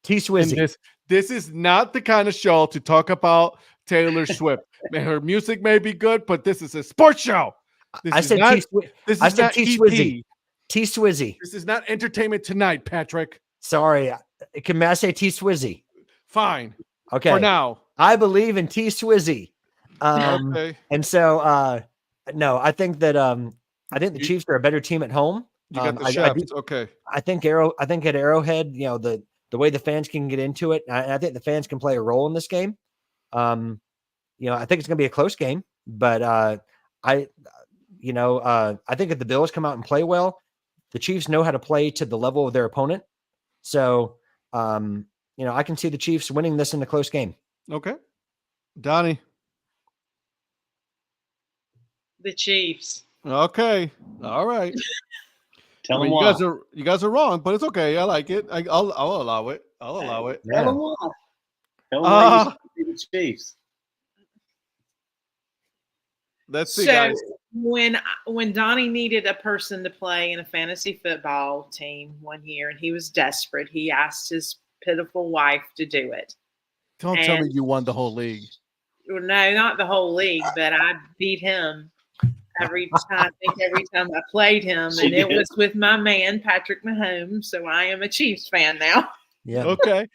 [SPEAKER 2] T Swizzy.
[SPEAKER 1] This is not the kind of show to talk about Taylor Swift. Her music may be good, but this is a sports show.
[SPEAKER 2] I said T Swizzy. T Swizzy.
[SPEAKER 1] This is not Entertainment Tonight, Patrick.
[SPEAKER 2] Sorry. Can I say T Swizzy?
[SPEAKER 1] Fine.
[SPEAKER 2] Okay.
[SPEAKER 1] For now.
[SPEAKER 2] I believe in T Swizzy.
[SPEAKER 1] Okay.
[SPEAKER 2] And so no, I think that the Chiefs are a better team at home.
[SPEAKER 1] You got the Chefs. Okay.
[SPEAKER 2] I think at Arrowhead, the way the fans can get into it, I think the fans can play a role in this game. I think it's going to be a close game, but I think if the Bills come out and play well, the Chiefs know how to play to the level of their opponent. So, I can see the Chiefs winning this in a close game.
[SPEAKER 1] Okay. Donnie.
[SPEAKER 4] The Chiefs.
[SPEAKER 1] Okay. All right.
[SPEAKER 3] Tell them
[SPEAKER 1] you guys are wrong, but it's okay. I like it. I'll allow it. I'll allow it.
[SPEAKER 3] Tell them why. Tell them why you should be the Chiefs.
[SPEAKER 1] Let's see, guys.
[SPEAKER 4] When Donnie needed a person to play in a fantasy football team one year, and he was desperate, he asked his pitiful wife to do it.
[SPEAKER 1] Don't tell me you won the whole league.
[SPEAKER 4] No, not the whole league, but I beat him every time I played him, and it was with my man Patrick Mahomes. So I am a Chiefs fan now.
[SPEAKER 2] Yeah.
[SPEAKER 1] Okay.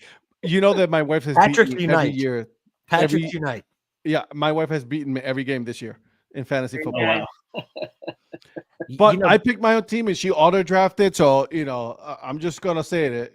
[SPEAKER 1] You know that my wife has beaten me every year.
[SPEAKER 2] Patrick unite.
[SPEAKER 1] Yeah, my wife has beaten me every game this year in fantasy football.
[SPEAKER 3] Wow.
[SPEAKER 1] But I picked my own team, and she auto drafted. So I'm just gonna say it.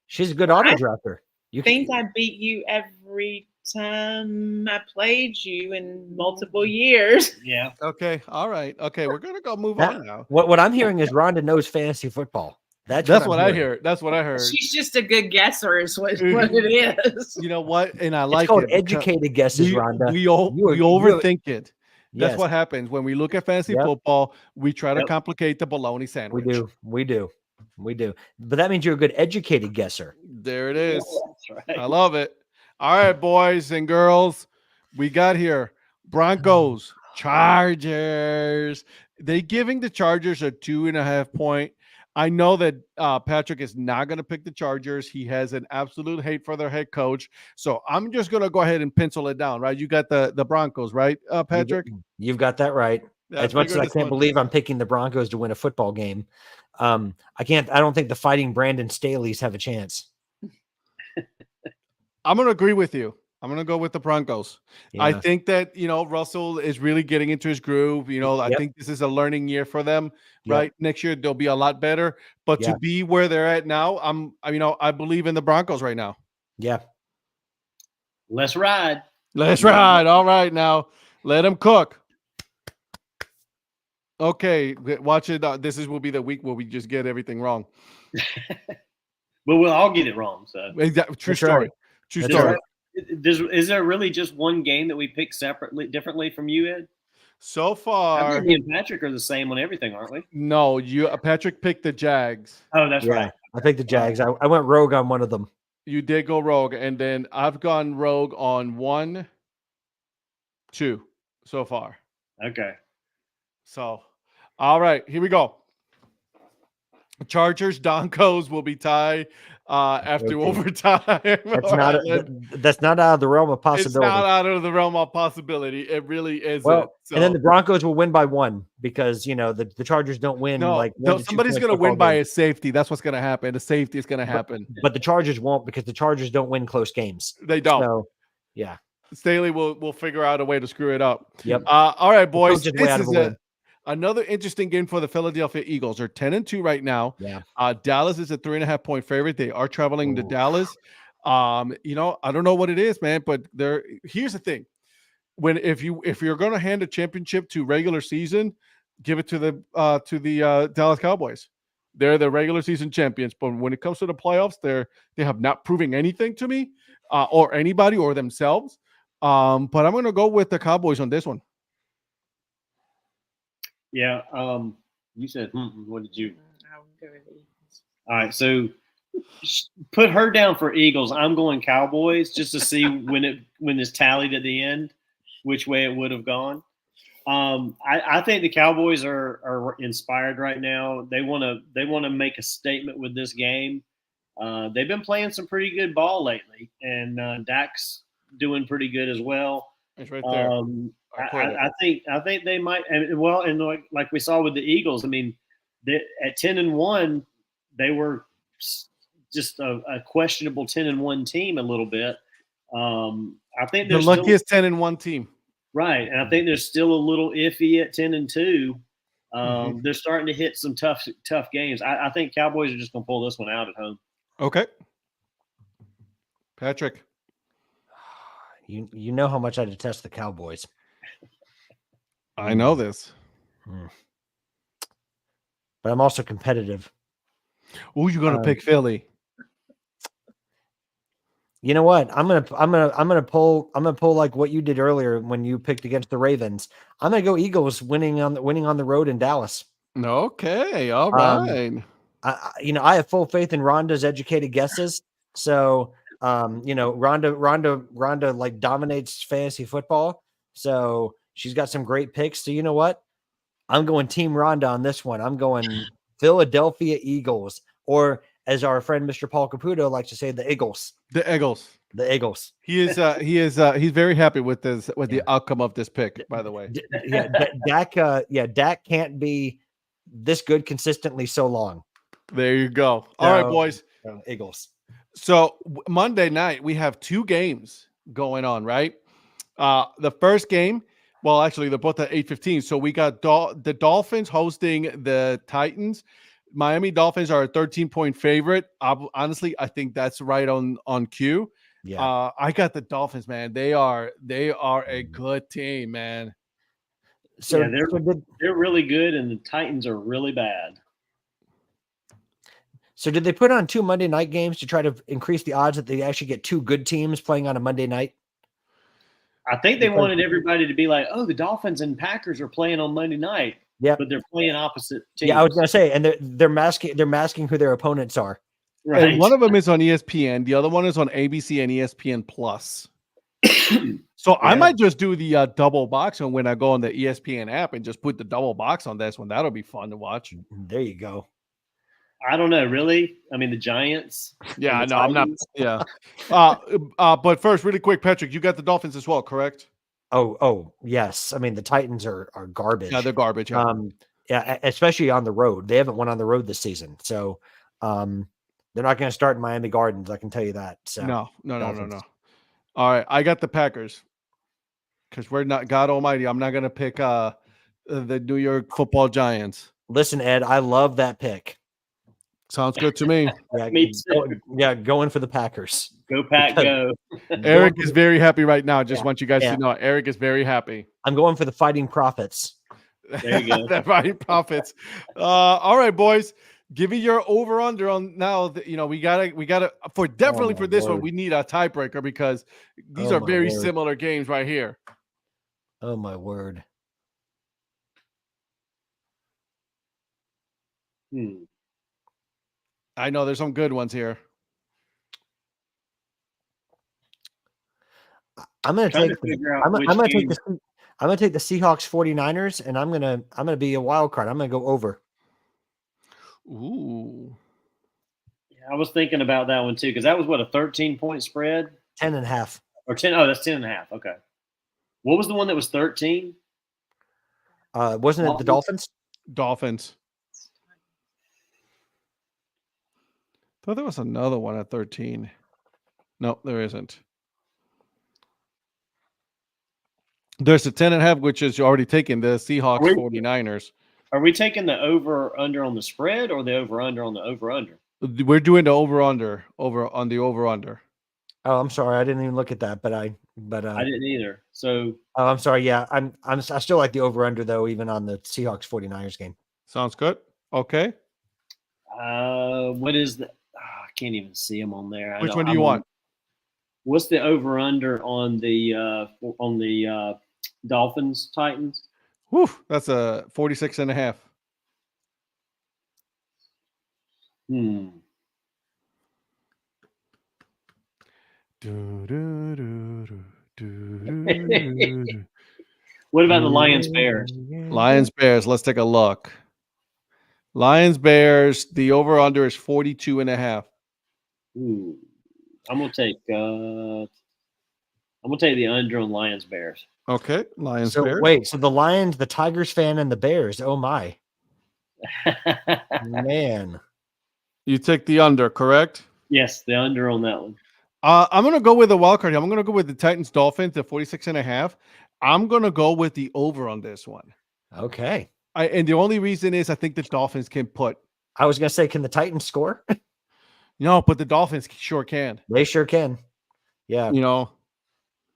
[SPEAKER 2] She's a good auto drafter.
[SPEAKER 4] I think I beat you every time I played you in multiple years.
[SPEAKER 3] Yeah.
[SPEAKER 1] Okay. All right. Okay. We're gonna go move on now.
[SPEAKER 2] What I'm hearing is Rhonda knows fantasy football. That's what I hear.
[SPEAKER 1] That's what I heard.
[SPEAKER 4] She's just a good guesser, is what it is.
[SPEAKER 1] You know what? And I
[SPEAKER 2] It's
[SPEAKER 1] like
[SPEAKER 2] called
[SPEAKER 1] it.
[SPEAKER 2] educated guesses, Rhonda.
[SPEAKER 1] We overthink it. That's
[SPEAKER 2] Yes.
[SPEAKER 1] what happens when we look at fantasy football. We try to complicate the bologna sandwich.
[SPEAKER 2] We do. But that means you're a good educated guesser.
[SPEAKER 1] There it is.
[SPEAKER 3] That's right.
[SPEAKER 1] I love it. All right, boys and girls, we got here Broncos, Chargers. They giving the Chargers a 2.5 point. I know that Patrick is not going to pick the Chargers. He has an absolute hate for their head coach. So I'm just going to go ahead and pencil it down, right? You got the Broncos, right, Patrick?
[SPEAKER 2] You've got that right. As much as I can't believe I'm picking the Broncos to win a football game, I don't think the Fighting Brandon Staleys have a chance.
[SPEAKER 1] I'm going to agree with you. I'm going to go with the Broncos.
[SPEAKER 2] Yeah.
[SPEAKER 1] I think that, Russell is really getting into his groove. I
[SPEAKER 2] Yep.
[SPEAKER 1] think this is a learning year for them,
[SPEAKER 2] Yep.
[SPEAKER 1] right? Next year, they'll be a lot better. But
[SPEAKER 2] Yeah.
[SPEAKER 1] to be where they're at now, I believe in the Broncos right now.
[SPEAKER 2] Yeah.
[SPEAKER 3] Let's ride.
[SPEAKER 1] Let's ride. All right, now let them cook. Okay, watch it. This will be the week where we just get everything wrong.
[SPEAKER 3] But we'll all get it wrong. So
[SPEAKER 1] Exactly. True
[SPEAKER 2] That's
[SPEAKER 1] story.
[SPEAKER 2] right.
[SPEAKER 1] True
[SPEAKER 2] That's
[SPEAKER 1] story.
[SPEAKER 2] right.
[SPEAKER 3] Is there really just one game that we pick differently from you, Ed?
[SPEAKER 1] So
[SPEAKER 3] I
[SPEAKER 1] far,
[SPEAKER 3] think me and Patrick are the same on everything, aren't we?
[SPEAKER 1] no. Patrick picked the Jags.
[SPEAKER 3] Oh, that's
[SPEAKER 2] Yeah.
[SPEAKER 3] right.
[SPEAKER 2] I think the Jags. I went rogue on one of them.
[SPEAKER 1] You did go rogue, and then I've gone rogue on 1, 2 so far.
[SPEAKER 3] Okay.
[SPEAKER 1] So, all right, here we go. Chargers Broncos will be tied after overtime.
[SPEAKER 2] That's not out of the realm of possibility.
[SPEAKER 1] It's not out of the realm of possibility. It really isn't.
[SPEAKER 2] Well,
[SPEAKER 1] So,
[SPEAKER 2] and then the Broncos will win by 1 because the Chargers don't win.
[SPEAKER 1] no, somebody's going to win by a safety. That's what's going to happen. The safety is going to happen.
[SPEAKER 2] But the Chargers won't because the Chargers don't win close games.
[SPEAKER 1] They don't.
[SPEAKER 2] So, yeah.
[SPEAKER 1] Staley will figure out a way to screw it up.
[SPEAKER 2] Yep.
[SPEAKER 1] All right, boys.
[SPEAKER 2] This is
[SPEAKER 1] another interesting game for the Philadelphia Eagles. They're 10-2 right now.
[SPEAKER 2] Yeah.
[SPEAKER 1] Dallas is a 3.5-point favorite. They are traveling to Dallas. I don't know what it is, man, but here's the thing. If you're going to hand a championship to regular season, give it to the Dallas Cowboys. They're the regular season champions, but when it comes to the playoffs, they have not proven anything to me, or anybody or themselves. But I'm going to go with the Cowboys on this one.
[SPEAKER 3] Yeah. You said, what did you?
[SPEAKER 4] I would go with the Eagles.
[SPEAKER 3] All right. So put her down for Eagles. I'm going Cowboys just to see when it's tallied at the end, which way it would have gone. I think the Cowboys are inspired right now. They want to make a statement with this game. They've been playing some pretty good ball lately, and Dak's doing pretty good as well.
[SPEAKER 1] It's right there.
[SPEAKER 3] I think they might, and like we saw with the Eagles. I mean, at 10-1, they were just a questionable 10-1 team a little bit. I think
[SPEAKER 1] the luckiest 10-1 team,
[SPEAKER 3] right? And I think they're still a little iffy at 10-2. They're starting to hit some tough games. I think Cowboys are just going to pull this one out at home.
[SPEAKER 1] Okay, Patrick.
[SPEAKER 2] You know how much I detest the Cowboys.
[SPEAKER 1] I know this.
[SPEAKER 2] But I'm also competitive.
[SPEAKER 1] Oh, you're gonna pick Philly.
[SPEAKER 2] You know what? I'm gonna pull like what you did earlier when you picked against the Ravens. I'm gonna go Eagles winning on the road in Dallas.
[SPEAKER 1] Okay, all right.
[SPEAKER 2] I have full faith in Rhonda's educated guesses. So Rhonda like dominates fantasy football. So she's got some great picks. So you know what? I'm going Team Rhonda on this one. I'm going Philadelphia Eagles, or as our friend Mr. Paul Caputo likes to say, the Eagles.
[SPEAKER 1] The Eagles.
[SPEAKER 2] The Eagles.
[SPEAKER 1] He's very happy with the outcome of this pick, by the way.
[SPEAKER 2] Dak can't be this good consistently so long.
[SPEAKER 1] There you go. All right, boys.
[SPEAKER 2] Eagles.
[SPEAKER 1] So Monday night we have 2 games going on, right? The first game, well, actually they're both at 8:15. So we got the Dolphins hosting the Titans. Miami Dolphins are a 13-point favorite. Honestly, I think that's right on cue.
[SPEAKER 2] Yeah.
[SPEAKER 1] I got the Dolphins, man. They are a good team, man.
[SPEAKER 3] So yeah, they're really good, and the Titans are really bad.
[SPEAKER 2] So did they put on 2 Monday night games to try to increase the odds that they actually get 2 good teams playing on a Monday night?
[SPEAKER 3] I think they wanted everybody to be like, oh, the Dolphins and Packers are playing on Monday night.
[SPEAKER 2] Yeah,
[SPEAKER 3] but they're playing opposite teams.
[SPEAKER 2] Yeah, I was gonna say, and they're masking who their opponents are.
[SPEAKER 1] Right. And one of them is on ESPN. The other one is on ABC and ESPN Plus. So I might just do the double box on when I go on the ESPN app and just put the double box on this one. That'll be fun to watch.
[SPEAKER 2] There you go.
[SPEAKER 3] I don't know, really. I mean, the Giants.
[SPEAKER 1] Yeah, no, I'm not. Yeah. But first, really quick, Patrick, you got the Dolphins as well, correct?
[SPEAKER 2] Oh, yes. I mean, the Titans are garbage.
[SPEAKER 1] Yeah, they're garbage.
[SPEAKER 2] Yeah, especially on the road. They haven't won on the road this season, so they're not going to start in Miami Gardens. I can tell you that. So
[SPEAKER 1] no. All right, I got the Packers because we're not God Almighty. I'm not gonna pick the New York Football Giants.
[SPEAKER 2] Listen, Ed, I love that pick.
[SPEAKER 1] Sounds good to me.
[SPEAKER 2] Yeah,
[SPEAKER 3] Me too.
[SPEAKER 2] going for the Packers.
[SPEAKER 3] Go Pack, go.
[SPEAKER 1] Eric is very happy right now. Just want you guys
[SPEAKER 2] Yeah.
[SPEAKER 1] to know, Eric is very happy.
[SPEAKER 2] I'm going for the Fighting Profits.
[SPEAKER 3] There you go.
[SPEAKER 1] The Fighting Profits. All right, boys. Give me your over under on now. We gotta for definitely for this one. We need a tiebreaker because these are very similar games right here.
[SPEAKER 2] Oh my word!
[SPEAKER 1] I know there's some good ones here.
[SPEAKER 2] I'm gonna take the Seahawks 49ers, and I'm gonna be a wild card. I'm gonna go over.
[SPEAKER 1] Ooh.
[SPEAKER 3] I was thinking about that one too, because that was what, a 13-point spread?
[SPEAKER 2] 10.5.
[SPEAKER 3] Or 10. Oh, that's 10.5. Okay. What was the one that was 13?
[SPEAKER 2] Wasn't it the Dolphins?
[SPEAKER 1] Dolphins. Thought there was another one at 13. No, there isn't. There's a 10.5, which is already taken, the Seahawks 49ers.
[SPEAKER 3] Are we taking the over-under on the spread or the over-under on the over-under?
[SPEAKER 1] We're doing the over-under on the over-under.
[SPEAKER 2] Oh, I'm sorry, I didn't even look at that, but I
[SPEAKER 3] didn't either. So
[SPEAKER 2] I'm sorry. Yeah, I still like the over-under though, even on the Seahawks 49ers game.
[SPEAKER 1] Sounds good. Okay.
[SPEAKER 3] What is the? I can't even see them on there.
[SPEAKER 1] Which one do you want?
[SPEAKER 3] What's the over-under on the Dolphins Titans?
[SPEAKER 1] Whew, that's a 46.5.
[SPEAKER 3] What about the Lions Bears?
[SPEAKER 1] Lions Bears. Let's take a look. Lions Bears. The over under is 42.5.
[SPEAKER 3] I'm gonna take the under on Lions Bears.
[SPEAKER 1] Okay, Lions
[SPEAKER 2] So
[SPEAKER 1] Bears.
[SPEAKER 2] wait, so the Lions, the Tigers fan, and the Bears. Oh my, man!
[SPEAKER 1] You take the under, correct?
[SPEAKER 3] Yes, the under on that one.
[SPEAKER 1] I'm gonna go with the wild card. I'm gonna go with the Titans Dolphins at 46.5. I'm gonna go with the over on this one.
[SPEAKER 2] Okay.
[SPEAKER 1] And the only reason is I think the Dolphins can put.
[SPEAKER 2] I was gonna say, can the Titans score?
[SPEAKER 1] No, but the Dolphins sure can.
[SPEAKER 2] They sure can. Yeah.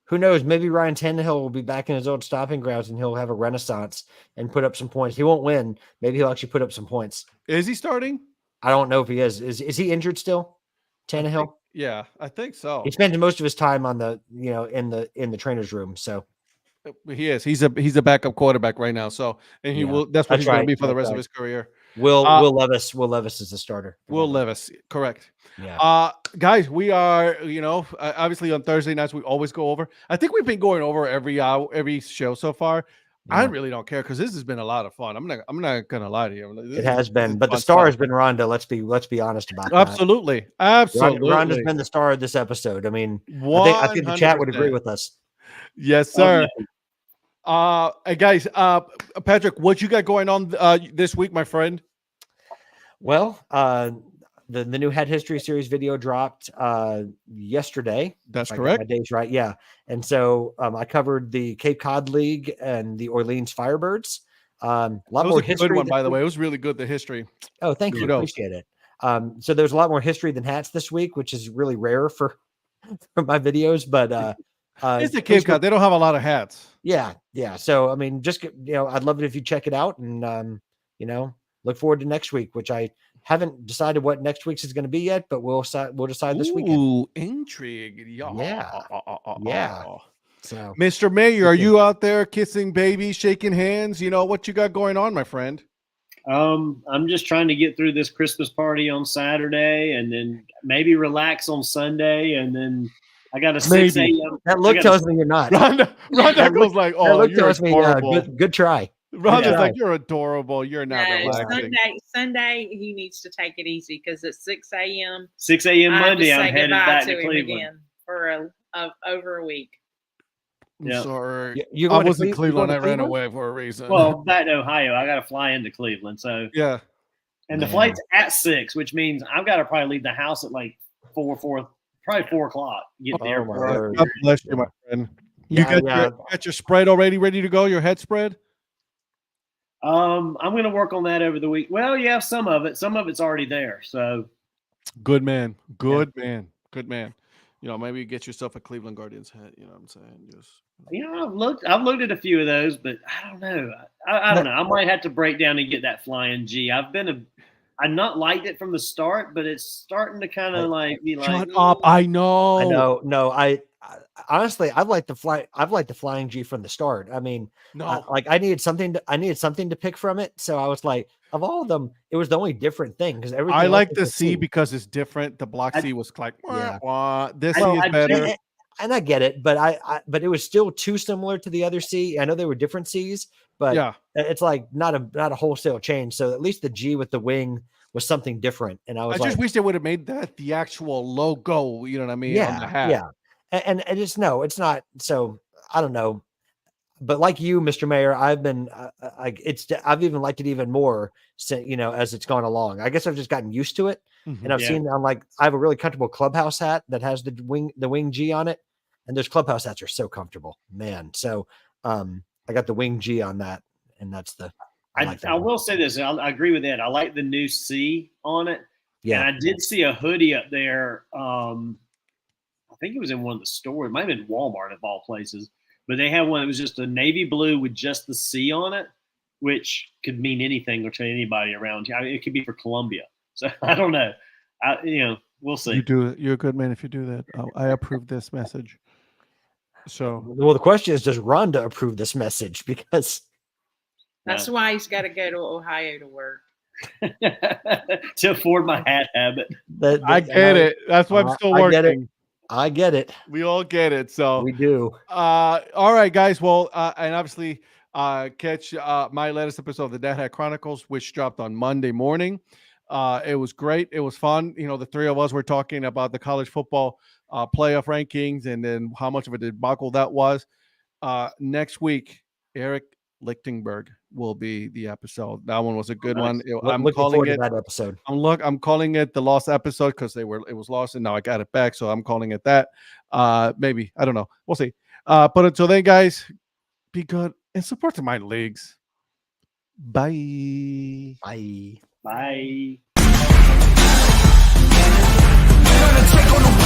[SPEAKER 2] Who knows? Maybe Ryan Tannehill will be back in his old stomping grounds and he'll have a renaissance and put up some points. He won't win. Maybe he'll actually put up some points.
[SPEAKER 1] Is he starting?
[SPEAKER 2] I don't know if he is. Is he injured still? Tannehill?
[SPEAKER 1] I think so.
[SPEAKER 2] He spent most of his time on the, in the trainer's room. So
[SPEAKER 1] he is. He's a backup quarterback right now. So and he will. That's what he's going to be for the rest of his career.
[SPEAKER 2] Will Levis is the starter.
[SPEAKER 1] Will Levis, correct.
[SPEAKER 2] Yeah.
[SPEAKER 1] Guys, we are, obviously on Thursday nights we always go over. I think we've been going over every hour, every show so far. Yeah. I really don't care because this has been a lot of fun. I'm not gonna lie to you.
[SPEAKER 2] It has been, but the star has been Rhonda. Let's be honest about that.
[SPEAKER 1] Absolutely.
[SPEAKER 2] Rhonda's been the star of this episode. I mean, I think the chat would agree with us.
[SPEAKER 1] Yes, sir. Hey guys, Patrick, what you got going on this week, my friend?
[SPEAKER 2] Well, the new Head History Series video dropped yesterday.
[SPEAKER 1] That's correct.
[SPEAKER 2] My days right, yeah. And so I covered the Cape Cod League and the Orleans Firebirds. A lot more history.
[SPEAKER 1] Good one, by the way. It was really good. The history.
[SPEAKER 2] Oh, thank you. Appreciate it. So there's a lot more history than hats this week, which is really rare for my videos. But
[SPEAKER 1] it's the Cape Cod. They don't have a lot of hats.
[SPEAKER 2] Yeah. So I mean, just I'd love it if you check it out, and look forward to next week, which I haven't decided what next week's is going to be yet, but we'll decide this weekend.
[SPEAKER 1] Ooh, intrigue. Yeah.
[SPEAKER 2] So,
[SPEAKER 1] Mr. Mayor, are you out there kissing babies, shaking hands? What you got going on, my friend?
[SPEAKER 3] I'm just trying to get through this Christmas party on Saturday and then maybe relax on Sunday, and then I got a 6 a.m.
[SPEAKER 2] That look tells me you're not.
[SPEAKER 1] Rhonda goes like, "Oh, you're adorable."
[SPEAKER 2] Good try.
[SPEAKER 1] Rhonda's like, "You're adorable. You're not relaxing."
[SPEAKER 4] Sunday, he needs to take it easy because at 6 a.m.
[SPEAKER 3] 6 a.m. Monday, I'm headed back to Cleveland
[SPEAKER 4] again for over a week.
[SPEAKER 1] I'm sorry.
[SPEAKER 2] I
[SPEAKER 1] was in Cleveland. I ran away for a reason.
[SPEAKER 3] Well, back to Ohio, I got to fly into Cleveland. So
[SPEAKER 1] yeah,
[SPEAKER 3] and the flight's at 6, which means I've got to probably leave the house at like 4:30 probably 4 o'clock. Get
[SPEAKER 2] Oh,
[SPEAKER 3] there.
[SPEAKER 2] my
[SPEAKER 3] for
[SPEAKER 2] word.
[SPEAKER 1] God bless you, my friend. You
[SPEAKER 2] Yeah,
[SPEAKER 1] got your spread already ready to go? Your head spread?
[SPEAKER 3] I'm going to work on that over the week. Well, yeah, some of it. Some of it's already there. So
[SPEAKER 1] Good man. Good man. Good man. You know, maybe get yourself a Cleveland Guardians hat. You know what I'm saying? Just
[SPEAKER 3] I've looked at a few of those, but I don't know. I don't know. I might have to break down and get that flying G. I've not liked it from the start, but it's starting to kind of be like.
[SPEAKER 1] shut up. I know.
[SPEAKER 2] I know. No, I honestly, I've liked the flying G from the start. I mean,
[SPEAKER 1] No.
[SPEAKER 2] I needed something to pick from it. So I was like, of all of them, it was the only different thing because everything.
[SPEAKER 1] I
[SPEAKER 2] else
[SPEAKER 1] like
[SPEAKER 2] was
[SPEAKER 1] the
[SPEAKER 2] a
[SPEAKER 1] C because it's different. The block C was like,
[SPEAKER 2] Yeah.
[SPEAKER 1] This
[SPEAKER 3] Well,
[SPEAKER 1] C is
[SPEAKER 3] I
[SPEAKER 1] better.
[SPEAKER 3] do-
[SPEAKER 2] and I get it, but but it was still too similar to the other C. I know they were different C's, but
[SPEAKER 1] Yeah.
[SPEAKER 2] it's like not a wholesale change. So at least the G with the wing was something different. And I was
[SPEAKER 1] I just wish they would have made that the actual logo. You know what I mean? On the hat.
[SPEAKER 2] yeah. And it's no, it's not. So I don't know. But like you, Mr. Mayor, I've been I've even liked it even more since, as it's gone along. I guess I've just gotten used to it.
[SPEAKER 1] Mhm.
[SPEAKER 2] And I've seen I have a really comfortable clubhouse hat that has the wing G on it. And those clubhouse hats are so comfortable, man. So I got the wing G on that, and that's
[SPEAKER 3] I will say this. I agree with that. I like the new C on it.
[SPEAKER 2] Yeah.
[SPEAKER 3] And I did see a hoodie up there. I think it was in one of the stores. It might have been Walmart of all places. But they had one that was just a navy blue with just the C on it, which could mean anything to anybody around here. I mean, it could be for Columbia. So I don't know. We'll see.
[SPEAKER 1] You're a good man if you do that. I approve this message. So
[SPEAKER 2] Well, the question is, does Rhonda approve this message? Because
[SPEAKER 4] That's why he's got to go to Ohio to work.
[SPEAKER 3] To afford my hat habit.
[SPEAKER 1] I get it. That's why I'm still working.
[SPEAKER 2] I get it.
[SPEAKER 1] We all get it. So
[SPEAKER 2] We do.
[SPEAKER 1] All right, guys. Well, and obviously catch my latest episode of the Dad Hat Chronicles, which dropped on Monday morning. It was great. It was fun. The three of us were talking about the college football playoff rankings and then how much of a debacle that was. Next week, Eric Lichtenberg will be the episode. That one was a good one. I'm calling it
[SPEAKER 2] that episode.
[SPEAKER 1] I'm calling it the lost episode because it was lost and now I got it back. So I'm calling it that. Maybe, I don't know. We'll see. But until then, guys, be good and support the minor leagues. Bye.
[SPEAKER 2] Bye.
[SPEAKER 3] Bye.
[SPEAKER 5] Gonna take on the